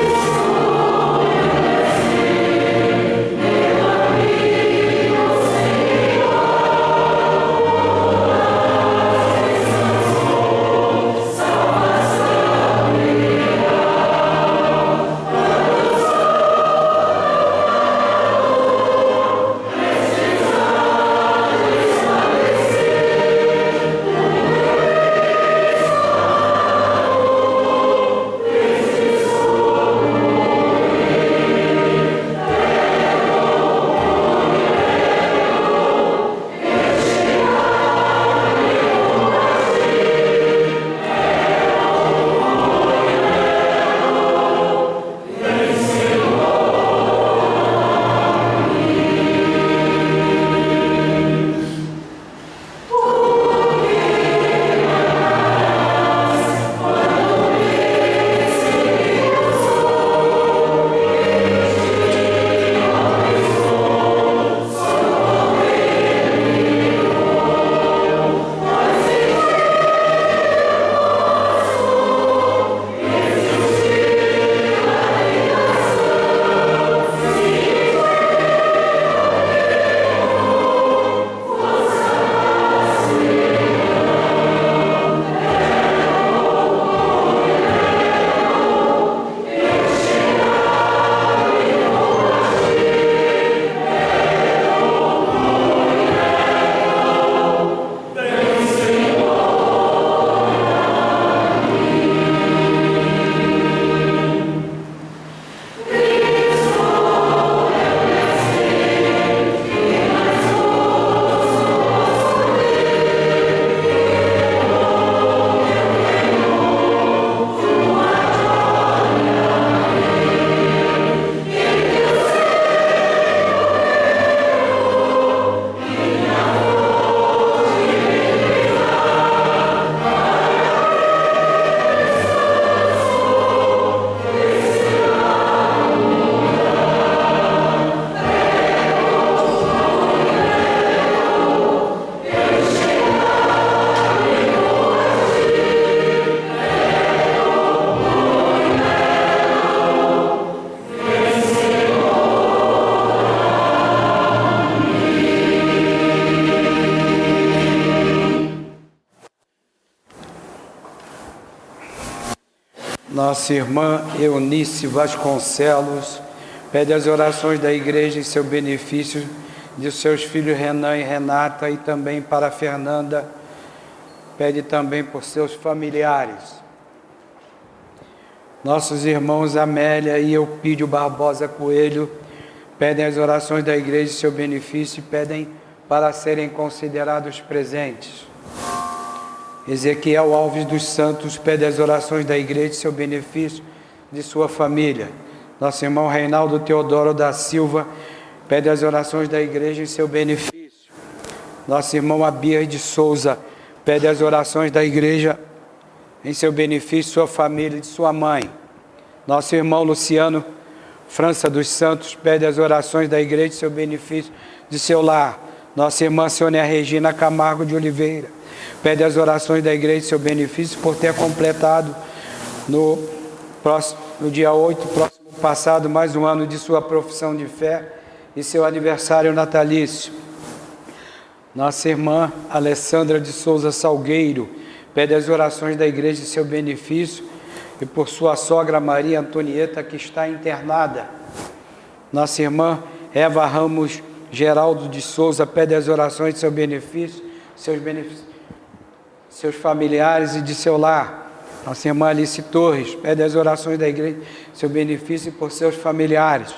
Nossa irmã Eunice Vasconcelos pede as orações da igreja em seu benefício de seus filhos Renan e Renata e também para Fernanda. Pede também por seus familiares. Nossos irmãos Amélia e Eupídio Barbosa Coelho pedem as orações da igreja em seu benefício e pedem para serem considerados presentes. Ezequiel Alves dos Santos pede as orações da igreja em seu benefício de sua família. Nosso irmão Reinaldo Teodoro da Silva pede as orações da igreja em seu benefício. Nosso irmão Abir de Souza pede as orações da igreja em seu benefício, sua família e de sua mãe. Nosso irmão Luciano França dos Santos pede as orações da igreja em seu benefício de seu lar. Nossa irmã Sônia Regina Camargo de Oliveira pede as orações da igreja em seu benefício por ter completado no dia 8, próximo passado, mais um ano de sua profissão de fé e seu aniversário natalício. Nossa irmã Alessandra de Souza Salgueiro pede as orações da igreja em seu benefício e por sua sogra Maria Antonieta, que está internada. Nossa irmã Eva Ramos Geraldo de Souza pede as orações de seu benefício, seus familiares e de seu lar. Nossa irmã Alice Torres pede as orações da igreja em seu benefício e por seus familiares.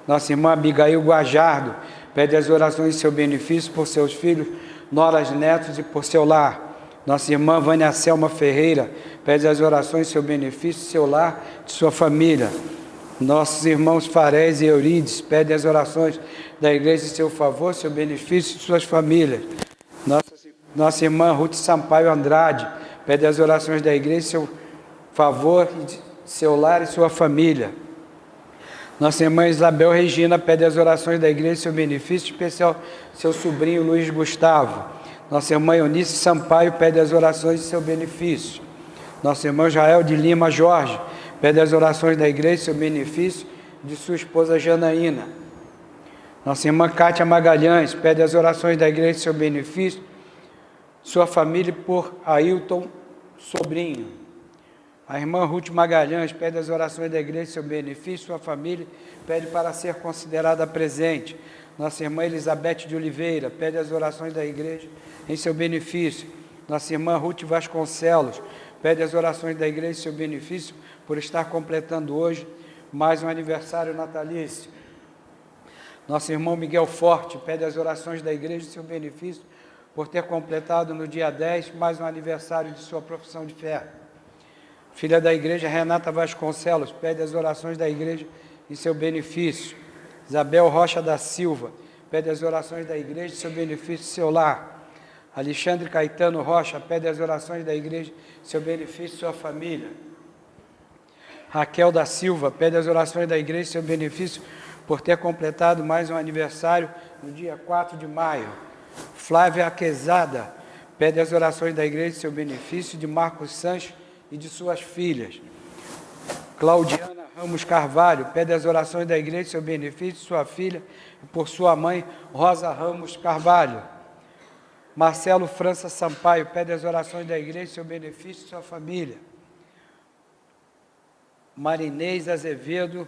Nossa irmã Abigail Guajardo pede as orações de seu benefício por seus filhos, noras, netos e por seu lar. Nossa irmã Vânia Selma Ferreira pede as orações de seu benefício, seu lar, de sua família. Nossos irmãos Farés e Eurides pedem as orações da igreja em seu favor, seu benefício e de suas famílias. Nossa irmã Ruth Sampaio Andrade pede as orações da igreja em seu favor, de seu lar e sua família. Nossa irmã Isabel Regina pede as orações da igreja em seu benefício, especial seu sobrinho Luiz Gustavo. Nossa irmã Eunice Sampaio pede as orações de seu benefício. Nosso irmão Jael de Lima Jorge pede as orações da igreja em seu benefício, de sua esposa Janaína. Nossa irmã Cátia Magalhães pede as orações da igreja em seu benefício, sua família por Ailton Sobrinho. A irmã Ruth Magalhães pede as orações da igreja em seu benefício, sua família pede para ser considerada presente. Nossa irmã Elizabeth de Oliveira pede as orações da igreja em seu benefício. Nossa irmã Ruth Vasconcelos pede as orações da igreja em seu benefício por estar completando hoje mais um aniversário natalício. Nosso irmão Miguel Forte pede as orações da igreja em seu benefício por ter completado no dia 10 mais um aniversário de sua profissão de fé. Filha da igreja Renata Vasconcelos pede as orações da igreja em seu benefício. Isabel Rocha da Silva pede as orações da igreja em seu benefício e seu lar. Alexandre Caetano Rocha pede as orações da igreja em seu benefício e sua família. Raquel da Silva pede as orações da igreja em seu benefício por ter completado mais um aniversário no dia 4 de maio. Flávia Aquezada pede as orações da igreja em seu benefício, de Marcos Sanches e de suas filhas. Claudiana Ramos Carvalho pede as orações da igreja em seu benefício, de sua filha e por sua mãe, Rosa Ramos Carvalho. Marcelo França Sampaio pede as orações da igreja em seu benefício, de sua família. Marinês Azevedo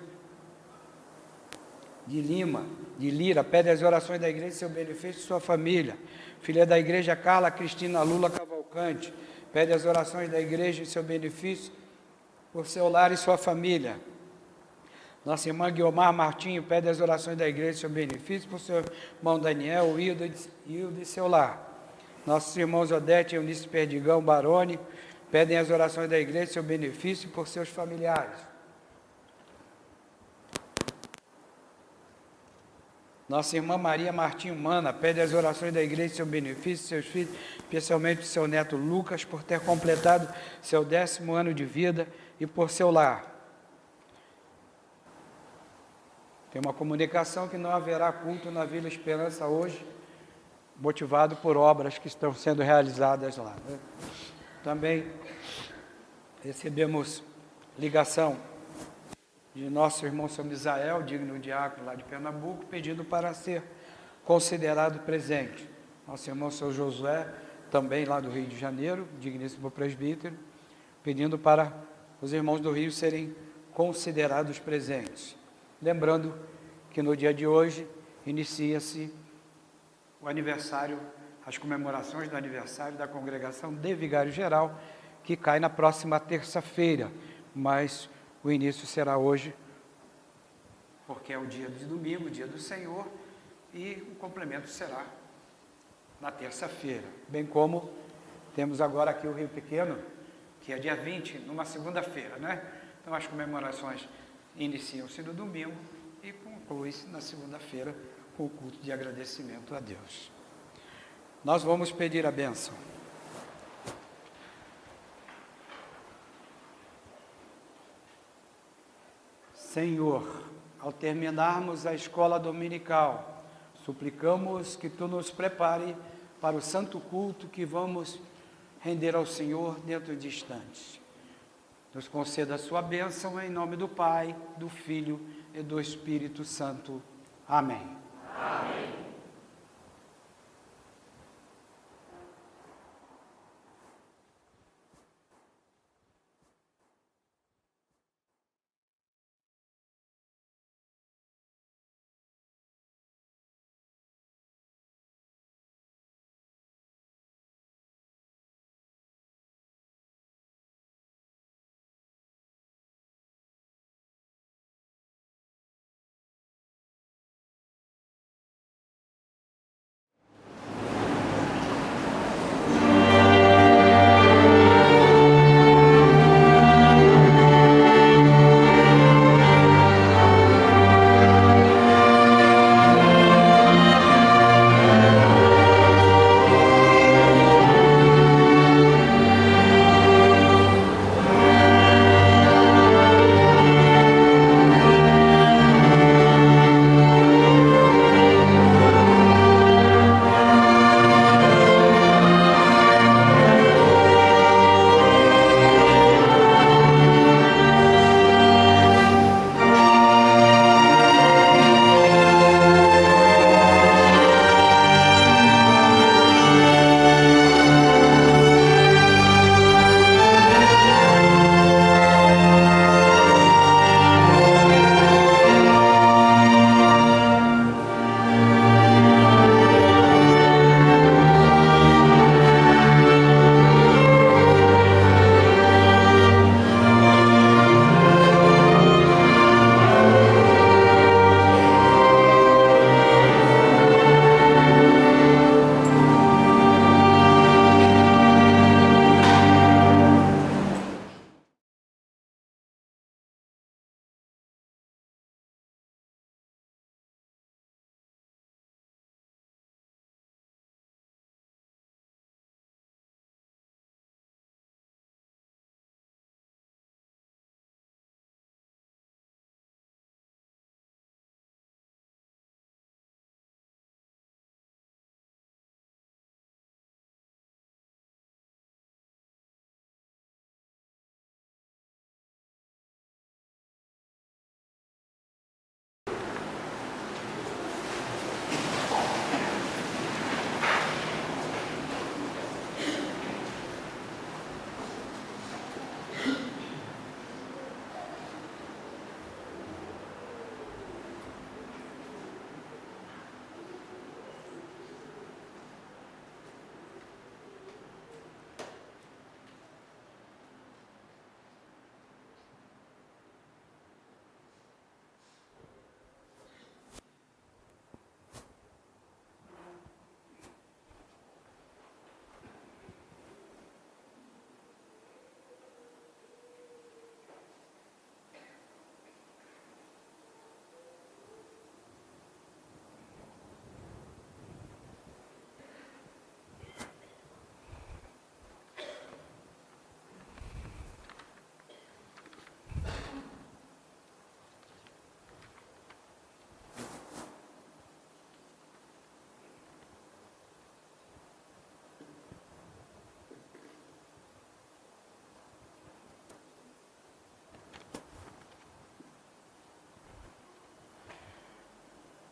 de Lira, pede as orações da igreja em seu benefício e sua família. Filha da igreja Carla Cristina Lula Cavalcante, pede as orações da igreja em seu benefício, por seu lar e sua família. Nossa irmã Guiomar Martinho pede as orações da igreja em seu benefício, por seu irmão Daniel, Hilda e seu lar. Nossos irmãos Odete e Eunice Perdigão Baroni pedem as orações da igreja em seu benefício e por seus familiares. Nossa irmã Maria Martinho Mana pede as orações da igreja em seu benefício, seus filhos, especialmente seu neto Lucas, por ter completado seu 10º ano de vida e por seu lar. Tem uma comunicação que não haverá culto na Vila Esperança hoje, motivado por obras que estão sendo realizadas lá, né? Também recebemos ligação de nosso irmão São Misael, digno diácono lá de Pernambuco, pedindo para ser considerado presente. Nosso irmão São Josué, também lá do Rio de Janeiro, digníssimo presbítero, pedindo para os irmãos do Rio serem considerados presentes. Lembrando que no dia de hoje inicia-se o aniversário, as comemorações do aniversário da Congregação de Vigário Geral, que cai na próxima terça-feira, mas o início será hoje, porque é o dia de domingo, o dia do Senhor, e o complemento será na terça-feira, bem como temos agora aqui o Rio Pequeno, que é dia 20, numa segunda-feira, né? Então as comemorações iniciam-se no domingo e concluem-se na segunda-feira com o culto de agradecimento a Deus. Nós vamos pedir a bênção. Senhor, ao terminarmos a escola dominical, suplicamos que Tu nos prepare para o santo culto que vamos render ao Senhor dentro de instantes. Nos conceda a sua bênção em nome do Pai, do Filho e do Espírito Santo. Amém. Amém.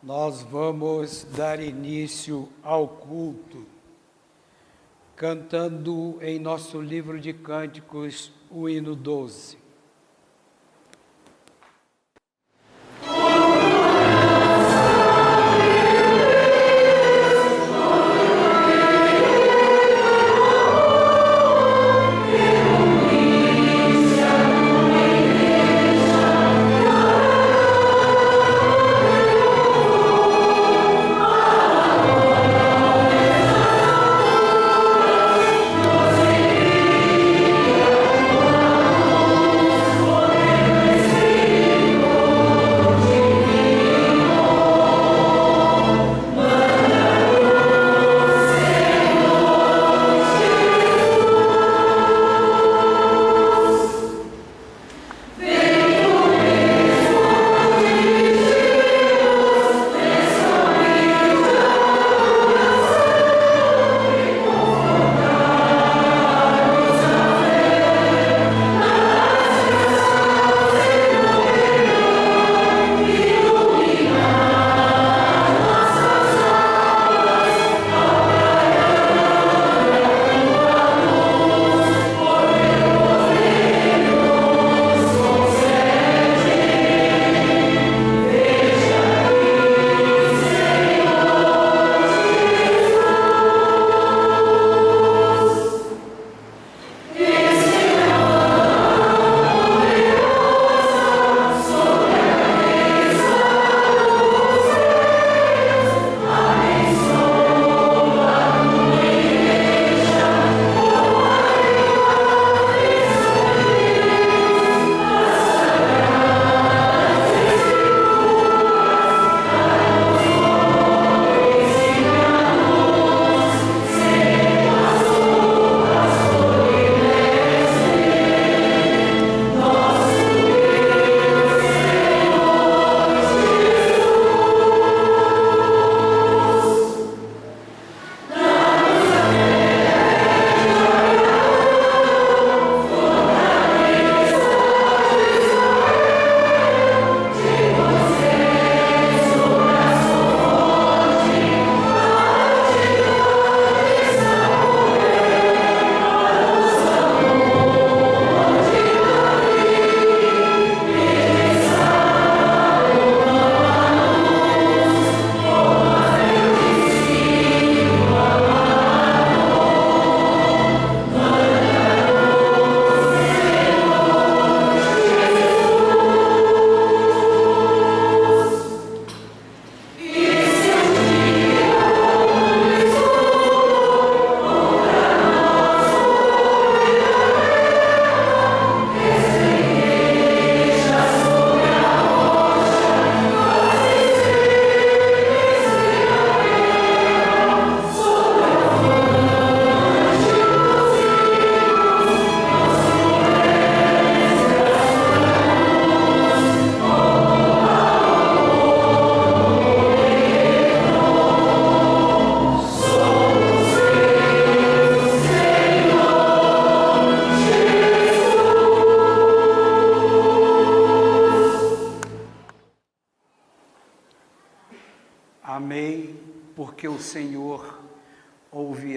Nós vamos dar início ao culto, cantando em nosso livro de cânticos o hino 12.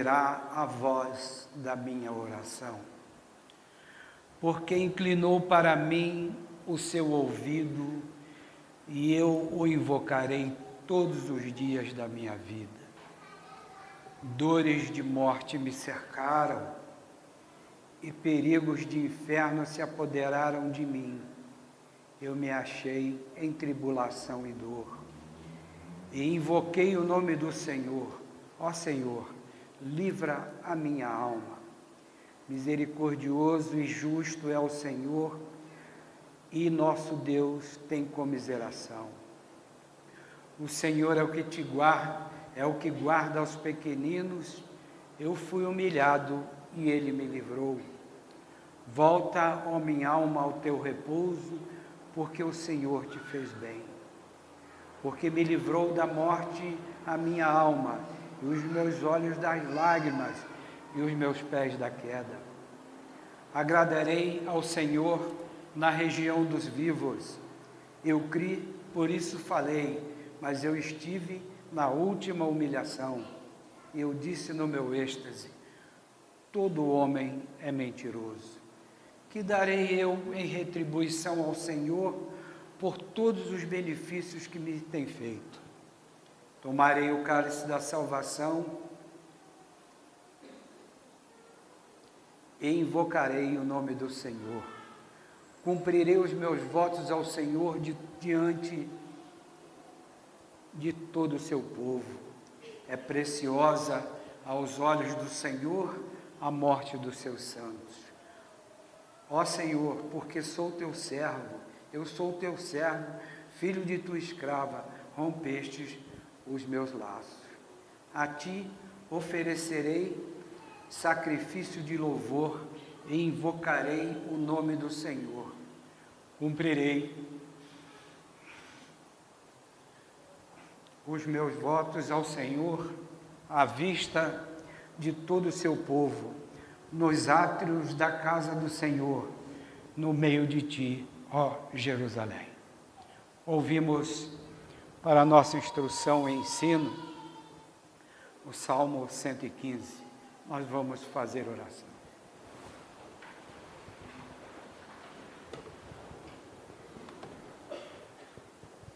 ouvirá a voz da minha oração. Porque inclinou para mim o seu ouvido, e eu o invocarei todos os dias da minha vida. Dores de morte me cercaram, e perigos de inferno se apoderaram de mim. Eu me achei em tribulação e dor, e invoquei o nome do Senhor. Ó Senhor, livra a minha alma. Misericordioso e justo é o Senhor, e nosso Deus tem comiseração. O Senhor é o que te guarda, é o que guarda os pequeninos. Eu fui humilhado e ele me livrou. Volta, ó minha alma, ao teu repouso, porque o Senhor te fez bem. Porque me livrou da morte a minha alma, e os meus olhos das lágrimas, e os meus pés da queda. Agradarei ao Senhor na região dos vivos. Eu criei, por isso falei, mas eu estive na última humilhação. Eu disse no meu êxtase: todo homem é mentiroso. Que darei eu em retribuição ao Senhor por todos os benefícios que me tem feito? Tomarei o cálice da salvação e invocarei o nome do Senhor. Cumprirei os meus votos ao Senhor diante de todo o seu povo. É preciosa aos olhos do Senhor a morte dos seus santos. Ó Senhor, porque sou teu servo, eu sou teu servo, filho de tua escrava, rompestes os meus laços. A ti oferecerei sacrifício de louvor e invocarei o nome do Senhor. Cumprirei os meus votos ao Senhor à vista de todo o seu povo, nos átrios da casa do Senhor, no meio de ti, ó Jerusalém. Ouvimos para a nossa instrução e ensino o Salmo 115. Nós vamos fazer oração.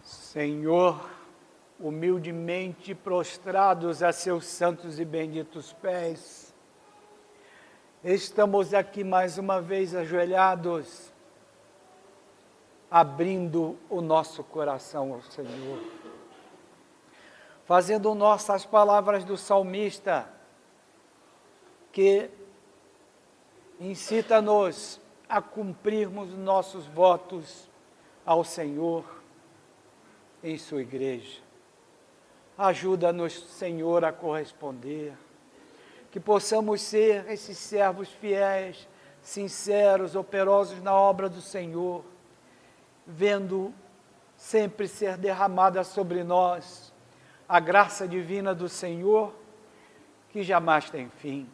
Senhor, humildemente prostrados a seus santos e benditos pés, estamos aqui mais uma vez ajoelhados, abrindo o nosso coração ao Senhor, fazendo nossas palavras do salmista, que incita-nos a cumprirmos nossos votos ao Senhor em sua igreja. Ajuda-nos, Senhor, a corresponder, que possamos ser esses servos fiéis, sinceros, operosos na obra do Senhor, vendo sempre ser derramada sobre nós a graça divina do Senhor, que jamais tem fim,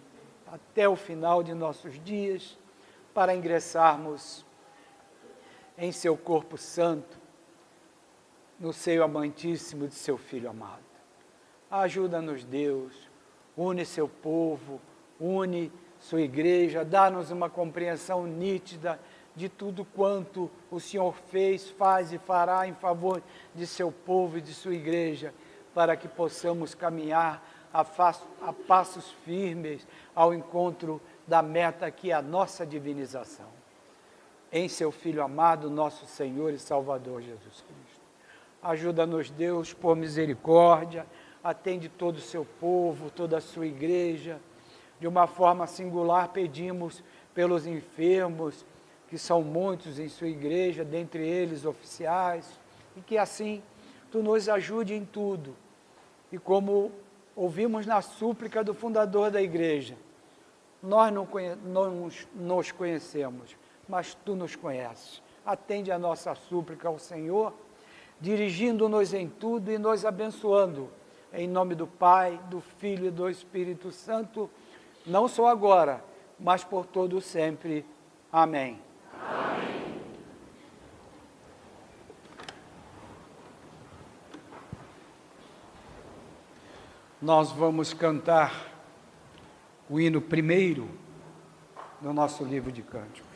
até o final de nossos dias, para ingressarmos em seu corpo santo, no seio amantíssimo de seu Filho amado. Ajuda-nos, Deus, une seu povo, une sua igreja, dá-nos uma compreensão nítida de tudo quanto o Senhor fez, faz e fará em favor de seu povo e de sua igreja, para que possamos caminhar a passos firmes ao encontro da meta que é a nossa divinização. Em seu Filho amado, nosso Senhor e Salvador Jesus Cristo. Ajuda-nos, Deus, por misericórdia, atende todo o seu povo, toda a sua igreja. De uma forma singular, pedimos pelos enfermos, que são muitos em sua igreja, dentre eles oficiais, e que assim tu nos ajude em tudo. E como ouvimos na súplica do fundador da igreja, nós não nos conhecemos, mas tu nos conheces. Atende a nossa súplica ao Senhor, dirigindo-nos em tudo e nos abençoando. Em nome do Pai, do Filho e do Espírito Santo, não só agora, mas por todo sempre. Amém. Amém. Nós vamos cantar o hino primeiro no nosso livro de cânticos.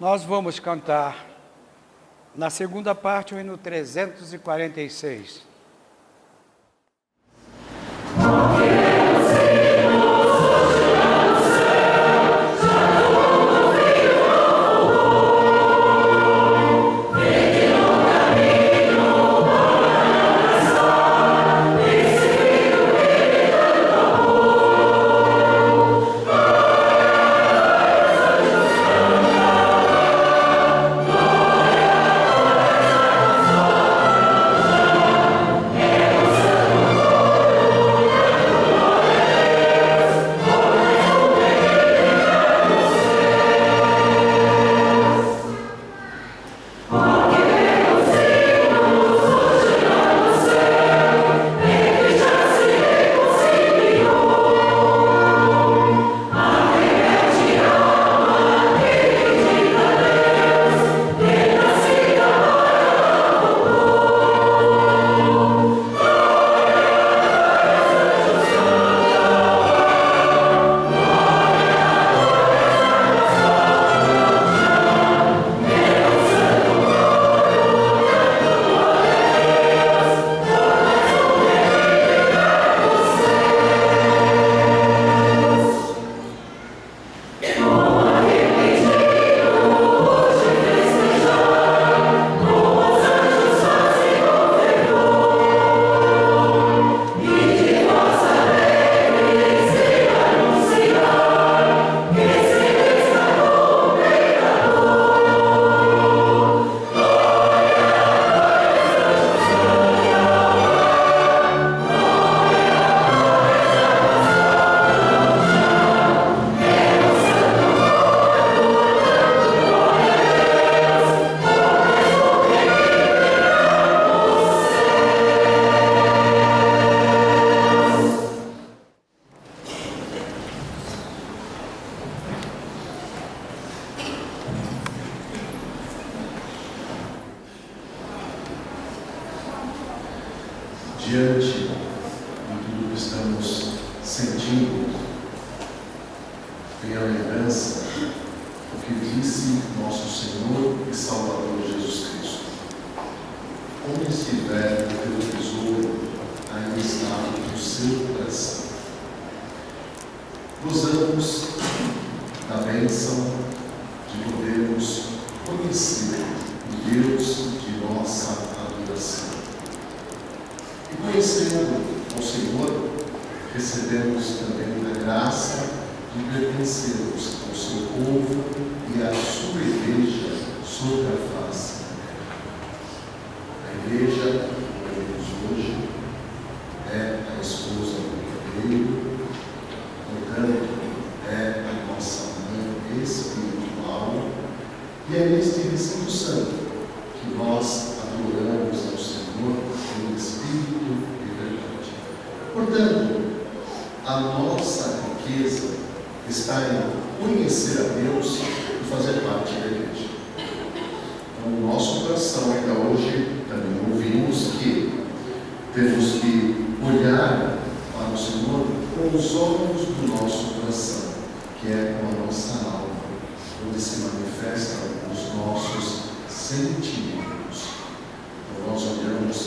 Nós vamos cantar na segunda parte o hino 346. Glória em tudo que estamos sentindo, tenha lembrança do que disse nosso Senhor e Salvador Jesus Cristo. Onde estiver o teu tesouro, aí está o seu coração. Gozamos da bênção de podermos conhecer o Deus de nossa adoração. E conhecendo o Senhor, recebemos também a graça de pertencermos ao seu povo e à sua igreja sobre a face da terra. A igreja, como vemos hoje, é a esposa do Cordeiro, portanto, é a nossa mãe espiritual, e é neste Espírito Santo que nós adoramos ao Senhor em espírito e verdade. Portanto, a nossa riqueza está em conhecer a Deus e fazer parte da igreja. Então, o nosso coração, ainda hoje, também ouvimos que temos que olhar para o Senhor com os olhos do nosso coração, que é com a nossa alma, onde se manifestam os nossos sentimentos. Então, nós olhamos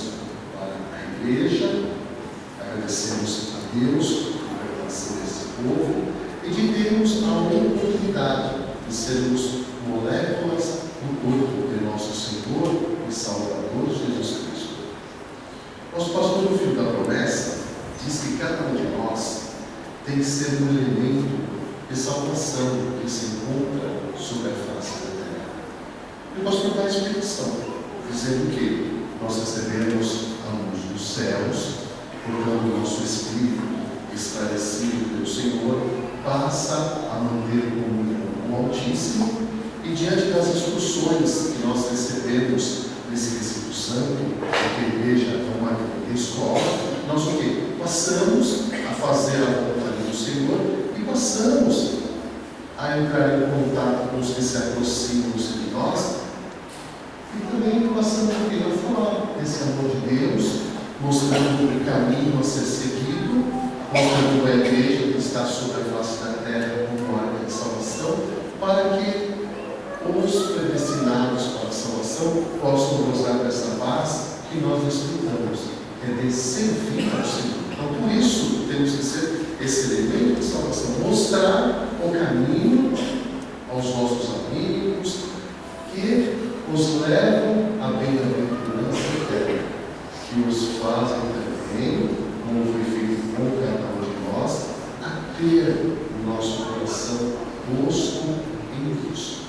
para a igreja, agradecemos a Deus por pertencer a esse povo e de termos a oportunidade de sermos moléculas do corpo de nosso Senhor e Salvador Jesus Cristo. Nosso pastor, no fim da promessa, diz que cada um de nós tem que ser um elemento de salvação que se encontra sobre a face da terra. E o pastor dá a explicação, dizendo que nós recebemos a luz dos céus, portanto, o nosso espírito, esclarecido pelo Senhor, passa a manter comunhão com o Altíssimo, e diante das instruções que nós recebemos desse Espírito Santo, que a igreja é uma escola, nós o quê? Passamos a fazer a vontade do Senhor e passamos a entrar em contato com os que se aproximam de nós, e também passamos a falar desse amor de Deus, mostrando o caminho a ser seguido, mostrando a igreja que está sobre a face da terra como arca de salvação, para que os predestinados para a salvação possam gozar dessa paz que nós desfrutamos, que é de servir ao Senhor. Então, por isso, temos que ser esse elemento de salvação, mostrar o caminho aos nossos amigos que os levam à bem-aventurança eterna, que os fazem também, como foi feito com cada um de nós, a ter o nosso coração posto em Deus.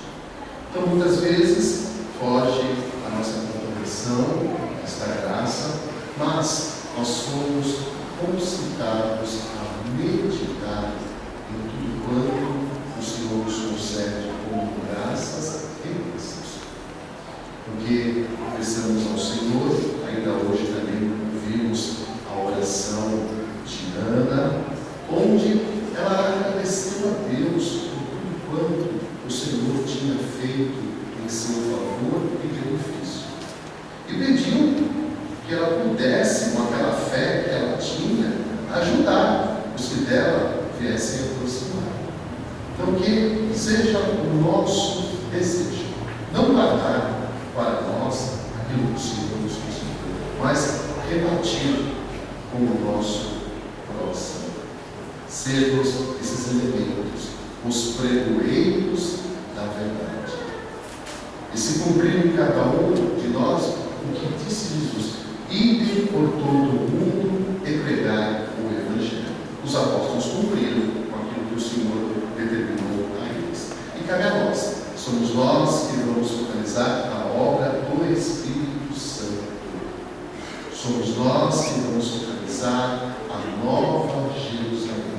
Então, muitas vezes, foge a nossa compreensão, esta graça, mas nós somos concitados a meditar em tudo quanto o Senhor nos concede como graças e bênçãos. Porque pensamos ao Senhor, ainda hoje também ouvimos a oração de Ana, onde ela agradeceu a Deus por tudo quanto o Senhor tinha feito em seu favor e benefício. E pediu que ela pudesse, com aquela fé que ela tinha, ajudar os que dela viessem a aproximar. Então, que seja o nosso desejo, não guardar para nós aquilo que o Senhor nos concedeu, mas repartir com o nosso próximo. Sermos esses elementos, os pregoeiros da verdade. E se cumprir em cada um de nós o que disse Jesus: ide por todo o mundo e pregai o Evangelho. Os apóstolos cumpriram com aquilo que o Senhor determinou a eles. E cabe a nós, somos nós que vamos focalizar a obra do Espírito Santo. Somos nós que vamos focalizar a nova Jerusalém.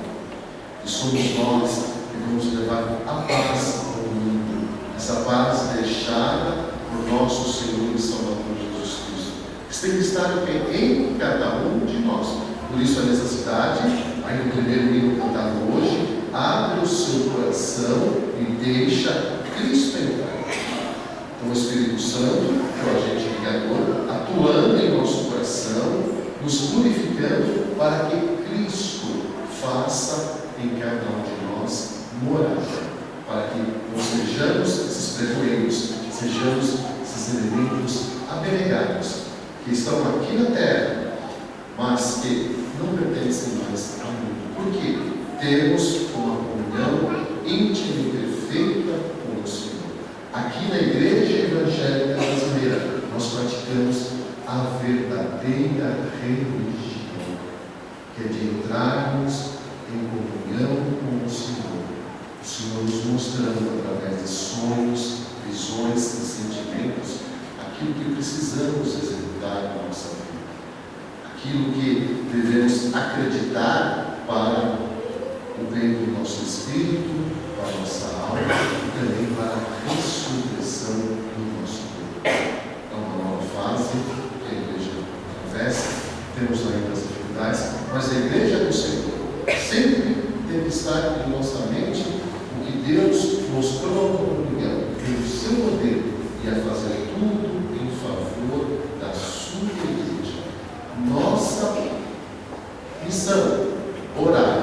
E somos nós que vamos levar a paz ao mundo, essa paz deixada por nosso Senhor e Salvador Jesus Cristo, que tem que estar em cada um de nós. Por isso a necessidade, aí no primeiro hino cantado hoje, abre o seu coração e deixa Cristo entrar. Então o Espírito Santo, que é o agente guiador, atuando em nosso coração, nos purificando para que Cristo faça em cada um de nós morada, para que nós sejamos esses pregoeiros, sejamos esses elementos abnegados, que estão aqui na terra, mas que não pertencem mais ao mundo. Por quê? Temos uma comunhão íntima e perfeita com o Senhor. Aqui na Igreja Evangélica Brasileira, nós praticamos a verdadeira religião, que é de entrarmos em comunhão com o Senhor. O Senhor nos mostrando, através de sonhos, visões e sentimentos, aquilo que precisamos executar na nossa vida, aquilo que devemos acreditar para o bem do nosso espírito, para a nossa alma e também para a ressurreição do nosso corpo. É uma nova fase que a igreja atravessa, temos ainda as dificuldades, mas a igreja do Senhor sempre deve estar em nossa mente o que Deus mostrou ao Miguel, pelo seu poder, e a fazer tudo em favor da sua igreja. Nossa missão, orar,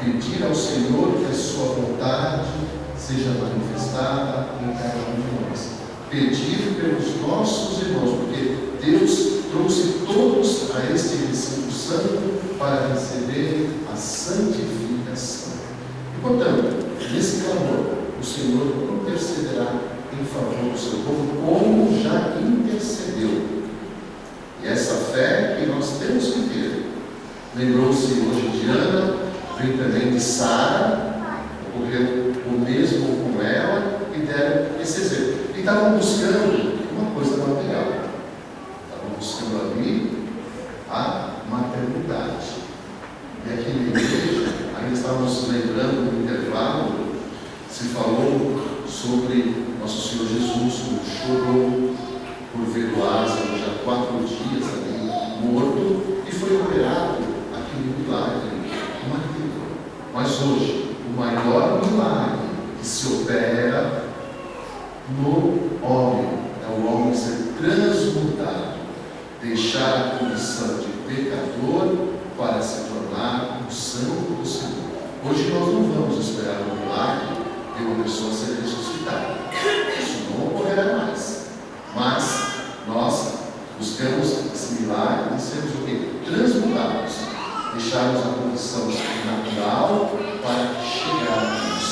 pedir ao Senhor que a sua vontade seja manifestada em cada um de nós. Pedir pelos nossos irmãos, porque Deus trouxe todos a este Espírito Santo para receber a santificação. E, portanto, nesse clamor, o Senhor intercederá em favor do seu povo, como já intercedeu. E essa fé que nós temos que ter. Lembrou-se hoje de Ana, vem também de Sara, ocorreu o mesmo com ela, e deram esse exemplo. E estavam buscando uma coisa material. Estavam buscando ali a maternidade. E aqui na igreja, ainda estávamos lembrando no intervalo, se falou sobre nosso Senhor Jesus, que chorou por ver o Lázaro já 4 dias ali morto, e foi operado aquele milagre magnífico. Mas hoje, o maior milagre que se opera no homem é o homem ser transmutado, deixar a condição de pecador para se tornar um santo do Senhor. Hoje nós não vamos esperar um milagre de uma pessoa ser ressuscitada. Isso não ocorrerá mais. Mas nós buscamos esse milagre de sermos o quê? Transmutados. Deixarmos a condição natural para chegarmos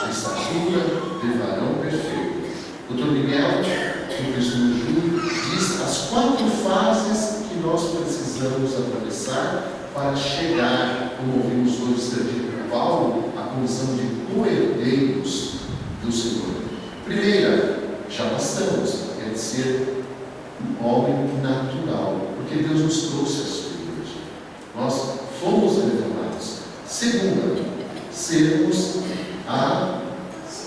à estatura de varão perfeito. Dr. Miguel, no texto de Júlio, diz as 4 fases que nós precisamos atravessar para chegar, como ouvimos hoje ser dito por Paulo, à condição de co-herdeiros do Senhor. Primeira, já passamos, é de ser um homem natural, porque Deus nos trouxe a sua igreja. Nós fomos elevados. Segunda, sermos a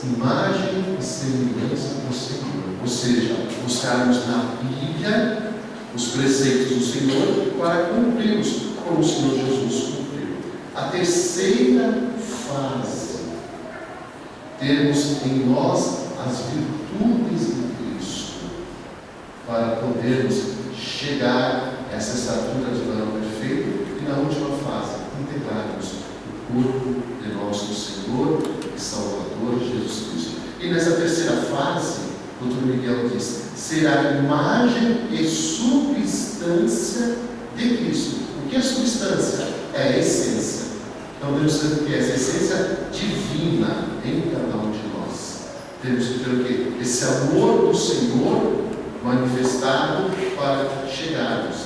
imagem e semelhança do Senhor, ou seja, buscarmos na Bíblia os preceitos do Senhor para cumpri-los como o Senhor Jesus cumpriu. A terceira fase, termos em nós as virtudes de Cristo para podermos chegar a essa estatura de varão perfeito e, na última fase, integrarmos o corpo de nosso Senhor e Salvador Jesus Cristo. E nessa terceira fase, o Dr. Miguel diz, será a imagem e substância de Cristo. O que é substância? É a essência. Então temos que ter essa essência divina em cada um de nós. Temos que ter o quê? Esse amor do Senhor manifestado para chegarmos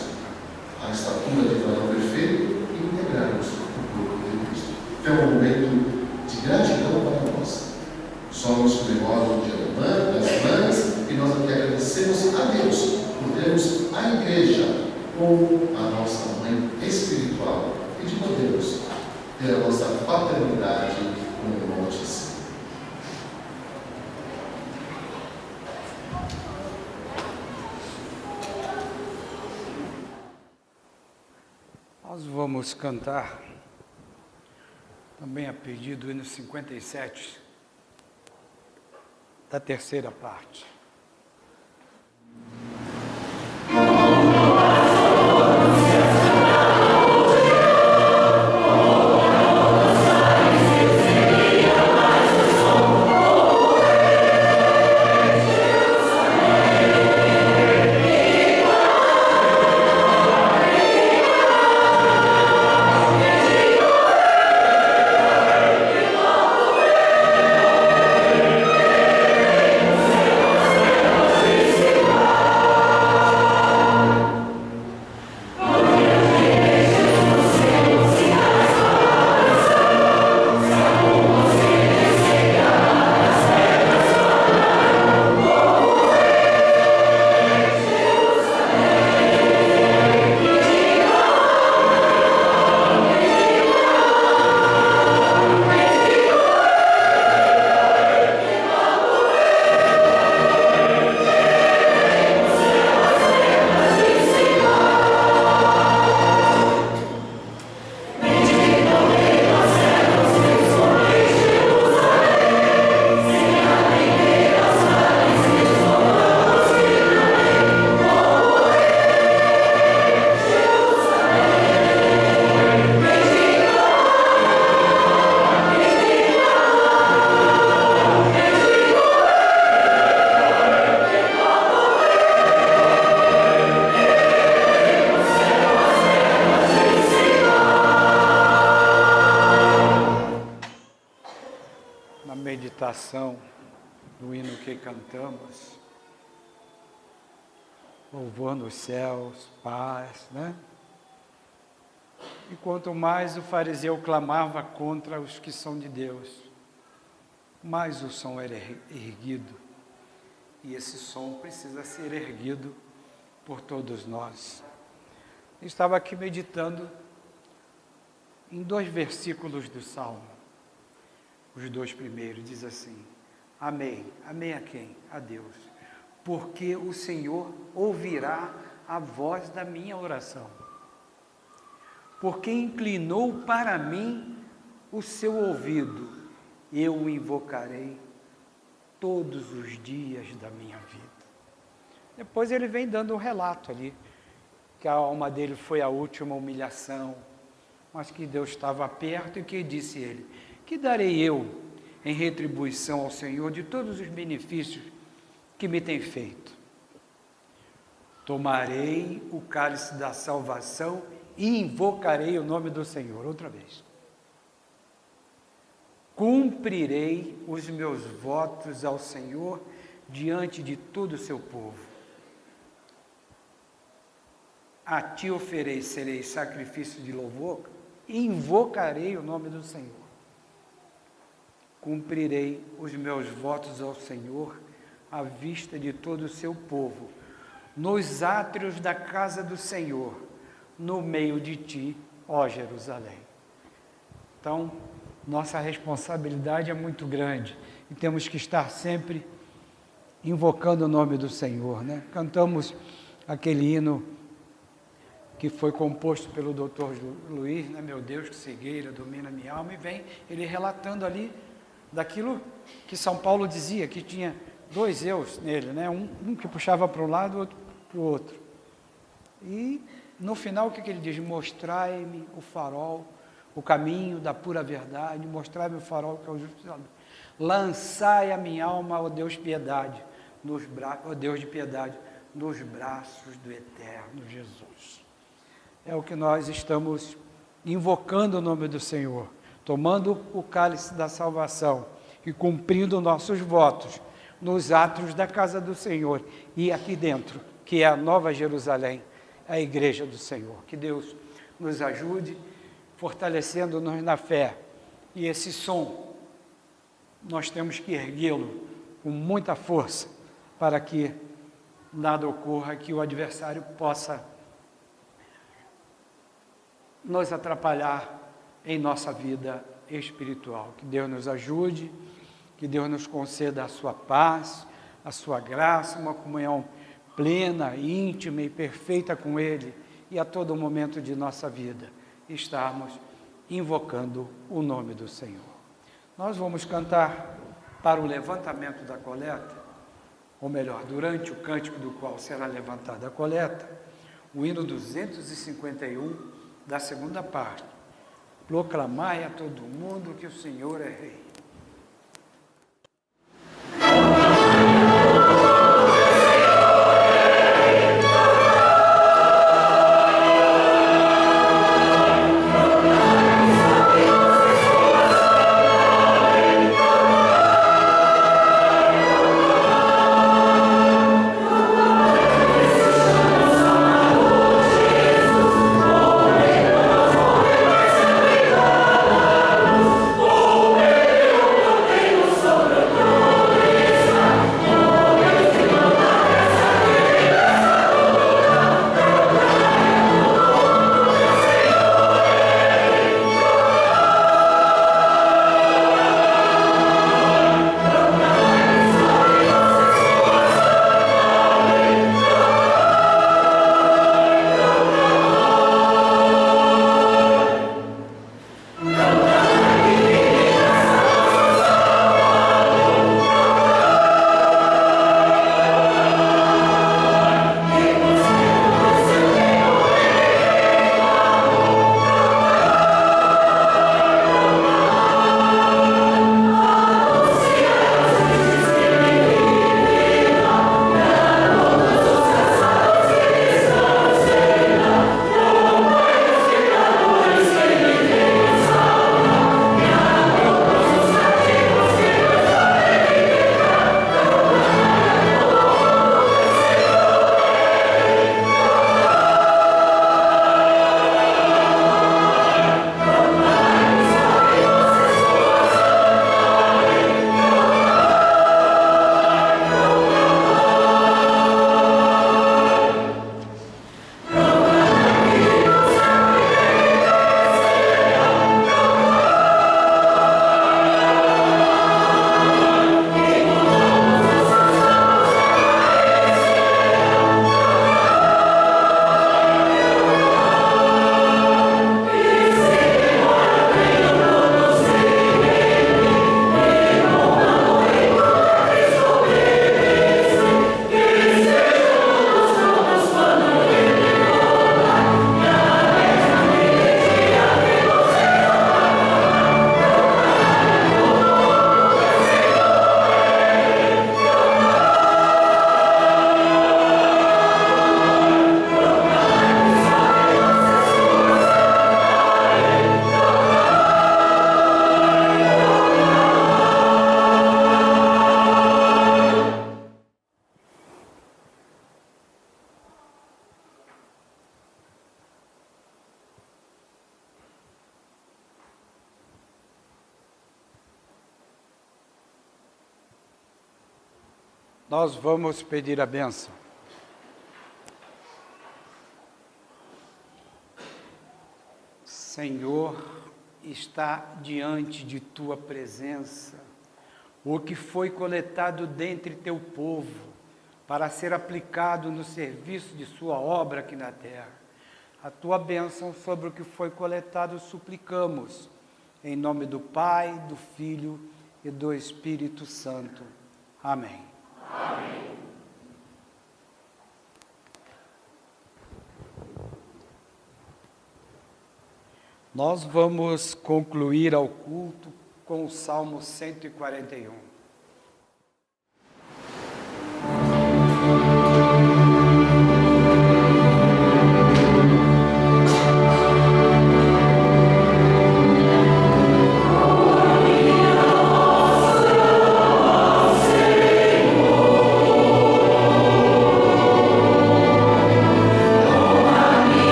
à estatura de varão perfeito e integrarmos o corpo de Cristo. Então é um momento de gratidão para nós. Somos comemoram o Dia das Mães e nós aqui agradecemos a Deus por termos a igreja como a nossa mãe espiritual e de podermos ter a nossa paternidade como um Altíssimo. Nós vamos cantar também a pedido do hino 57, da terceira parte. Oh, exaltação do hino que cantamos, louvor nos céus, paz, né? E quanto mais o fariseu clamava contra os que são de Deus, mais o som era erguido. E esse som precisa ser erguido por todos nós. Eu estava aqui meditando em 2 versículos do Salmo. Os 2 primeiros diz assim: amém. Amém a quem? A Deus. Porque o Senhor ouvirá a voz da minha oração. Porque inclinou para mim o seu ouvido, eu o invocarei todos os dias da minha vida. Depois ele vem dando um relato ali, que a alma dele foi a última humilhação, mas que Deus estava perto e que disse ele: que darei eu em retribuição ao Senhor de todos os benefícios que me tem feito? Tomarei o cálice da salvação e invocarei o nome do Senhor. Outra vez. Cumprirei os meus votos ao Senhor diante de todo o seu povo. A ti oferecerei sacrifício de louvor e invocarei o nome do Senhor. Cumprirei os meus votos ao Senhor à vista de todo o seu povo, nos átrios da casa do Senhor, no meio de ti, ó Jerusalém. Então, nossa responsabilidade é muito grande e temos que estar sempre invocando o nome do Senhor, né? Cantamos aquele hino que foi composto pelo Dr. Luiz, né? Meu Deus, que cegueira domina minha alma, e vem ele relatando ali daquilo que São Paulo dizia, que tinha 2 eus nele, né? Um que puxava para um lado, outro para o outro. E no final o que ele diz? Mostrai-me o farol, o caminho da pura verdade, mostrai-me o farol que é o justo. Lançai a minha alma, ó Deus piedade, ó Deus de piedade, nos braços do eterno Jesus. É o que nós estamos invocando o nome do Senhor, tomando o cálice da salvação e cumprindo nossos votos nos átrios da casa do Senhor e aqui dentro, que é a Nova Jerusalém, a igreja do Senhor. Que Deus nos ajude, fortalecendo-nos na fé. E esse som, nós temos que erguê-lo com muita força, para que nada ocorra, que o adversário possa nos atrapalhar em nossa vida espiritual. Que Deus nos ajude, que Deus nos conceda a sua paz, a sua graça, uma comunhão plena, íntima e perfeita com Ele, e a todo momento de nossa vida estarmos invocando o nome do Senhor. Nós vamos cantar para o levantamento da coleta, ou melhor, durante o cântico do qual será levantada a coleta, o hino 251 da segunda parte. Proclamai a todo mundo que o Senhor é Rei. Oh, Nós vamos pedir a bênção. Senhor, está diante de tua presença o que foi coletado dentre teu povo para ser aplicado no serviço de sua obra aqui na terra. A tua bênção sobre o que foi coletado suplicamos, em nome do Pai, do Filho e do Espírito Santo. Amém. Amém. Nós vamos concluir ao culto com o Salmo 141.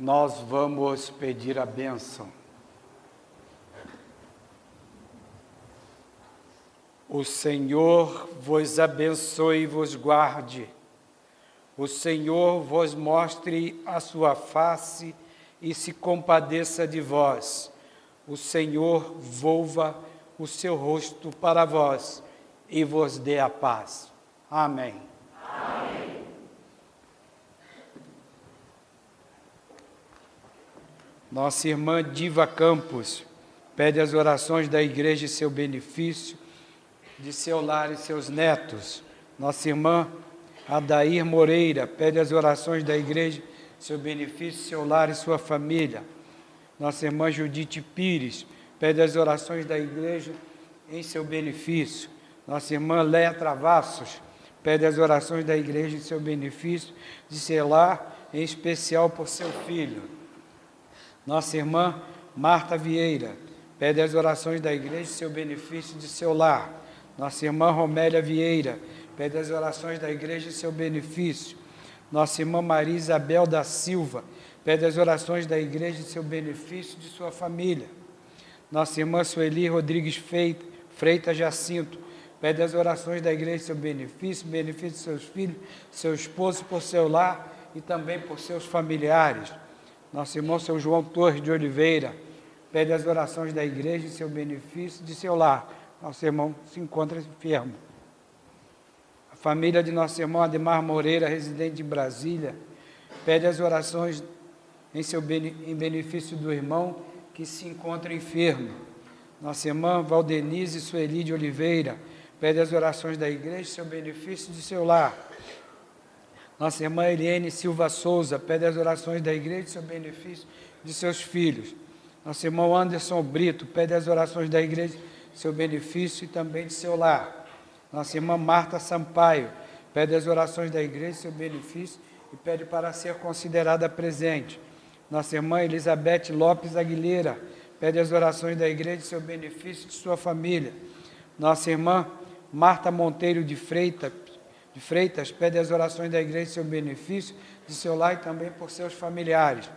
Nós vamos pedir a bênção. O Senhor vos abençoe e vos guarde. O Senhor vos mostre a sua face e se compadeça de vós. O Senhor volva o seu rosto para vós e vos dê a paz. Amém. Amém. Nossa irmã Diva Campos pede as orações da igreja e seu benefício, de seu lar e seus netos. Nossa irmã Adair Moreira pede as orações da igreja, seu benefício, seu lar e sua família. Nossa irmã Judite Pires pede as orações da igreja em seu benefício. Nossa irmã Léa Travassos pede as orações da igreja em seu benefício, de seu lar, em especial por seu filho. Nossa irmã Marta Vieira pede as orações da igreja em seu benefício, de seu lar. Nossa irmã Romélia Vieira pede as orações da igreja em seu benefício. Nossa irmã Maria Isabel da Silva pede as orações da igreja em seu benefício, de sua família. Nossa irmã Sueli Rodrigues Freitas Jacinto pede as orações da igreja em seu benefício de seus filhos, seu esposo, por seu lar e também por seus familiares. Nosso irmão seu João Torres de Oliveira pede as orações da igreja em seu benefício, de seu lar. Nosso irmão se encontra enfermo. A família de nosso irmão Ademar Moreira, residente em Brasília, pede as orações em benefício do irmão que se encontra enfermo. Nossa irmã Valdenise Sueli de Oliveira pede as orações da igreja em seu benefício, de seu lar. Nossa irmã Eliane Silva Souza pede as orações da igreja em seu benefício, de seus filhos. Nosso irmão Anderson Brito pede as orações da igreja seu benefício e também de seu lar. Nossa irmã Marta Sampaio pede as orações da igreja, seu benefício, e pede para ser considerada presente. Nossa irmã Elizabeth Lopes Aguilera pede as orações da igreja, seu benefício, de sua família. Nossa irmã Marta Monteiro de Freitas pede as orações da igreja, seu benefício, de seu lar e também por seus familiares.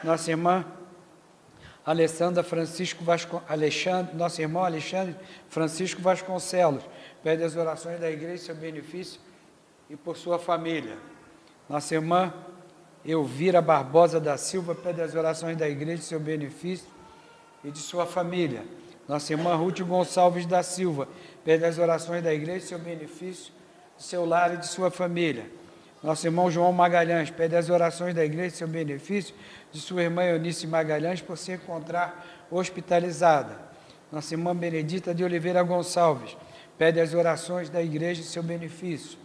Nossa irmã nosso irmão Alexandre Francisco Vasconcelos pede as orações da igreja, seu benefício e por sua família. Nossa irmã Elvira Barbosa da Silva pede as orações da igreja, seu benefício e de sua família. Nossa irmã Ruth Gonçalves da Silva pede as orações da igreja, seu benefício, de seu lar e de sua família. Nosso irmão João Magalhães pede as orações da igreja, seu benefício, de sua irmã Eunice Magalhães, por se encontrar hospitalizada. Nossa irmã Benedita de Oliveira Gonçalves pede as orações da igreja, seu benefício.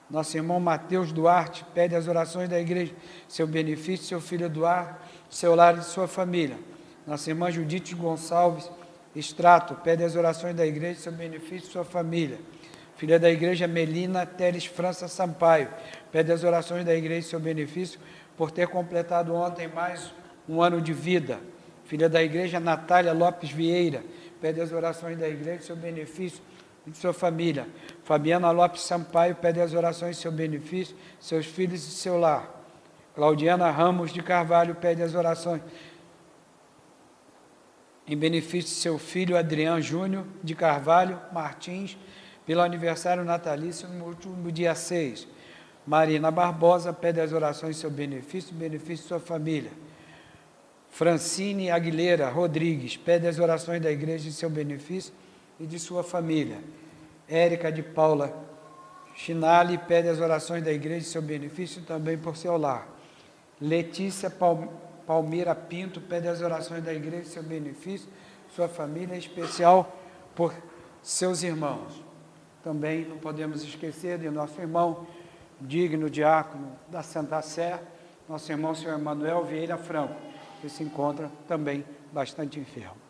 Nosso irmão Mateus Duarte pede as orações da igreja, seu benefício, seu filho Eduardo, seu lar e de sua família. Nossa irmã Judite Gonçalves Estrato pede as orações da igreja, seu benefício, sua família. Filha da igreja Melina Teles França Sampaio pede as orações da igreja, seu benefício, por ter completado ontem mais um ano de vida. Filha da igreja Natália Lopes Vieira pede as orações da igreja, seu benefício e de sua família. Fabiana Lopes Sampaio pede as orações, seu benefício, seus filhos e seu lar. Claudiana Ramos de Carvalho pede as orações em benefício de seu filho Adriano Júnior de Carvalho Martins, pelo aniversário natalício no último dia 6. Marina Barbosa pede as orações em seu benefício de sua família. Francine Aguilera Rodrigues pede as orações da igreja em seu benefício e de sua família. Érica de Paula Chinali pede as orações da igreja em seu benefício e também por seu lar. Letícia Palmeira Pinto pede as orações da igreja em seu benefício, sua família, em especial por seus irmãos. Também não podemos esquecer de nosso irmão, digno diácono da Santa Sé, nosso irmão, senhor Emanuel Vieira Franco, que se encontra também bastante enfermo.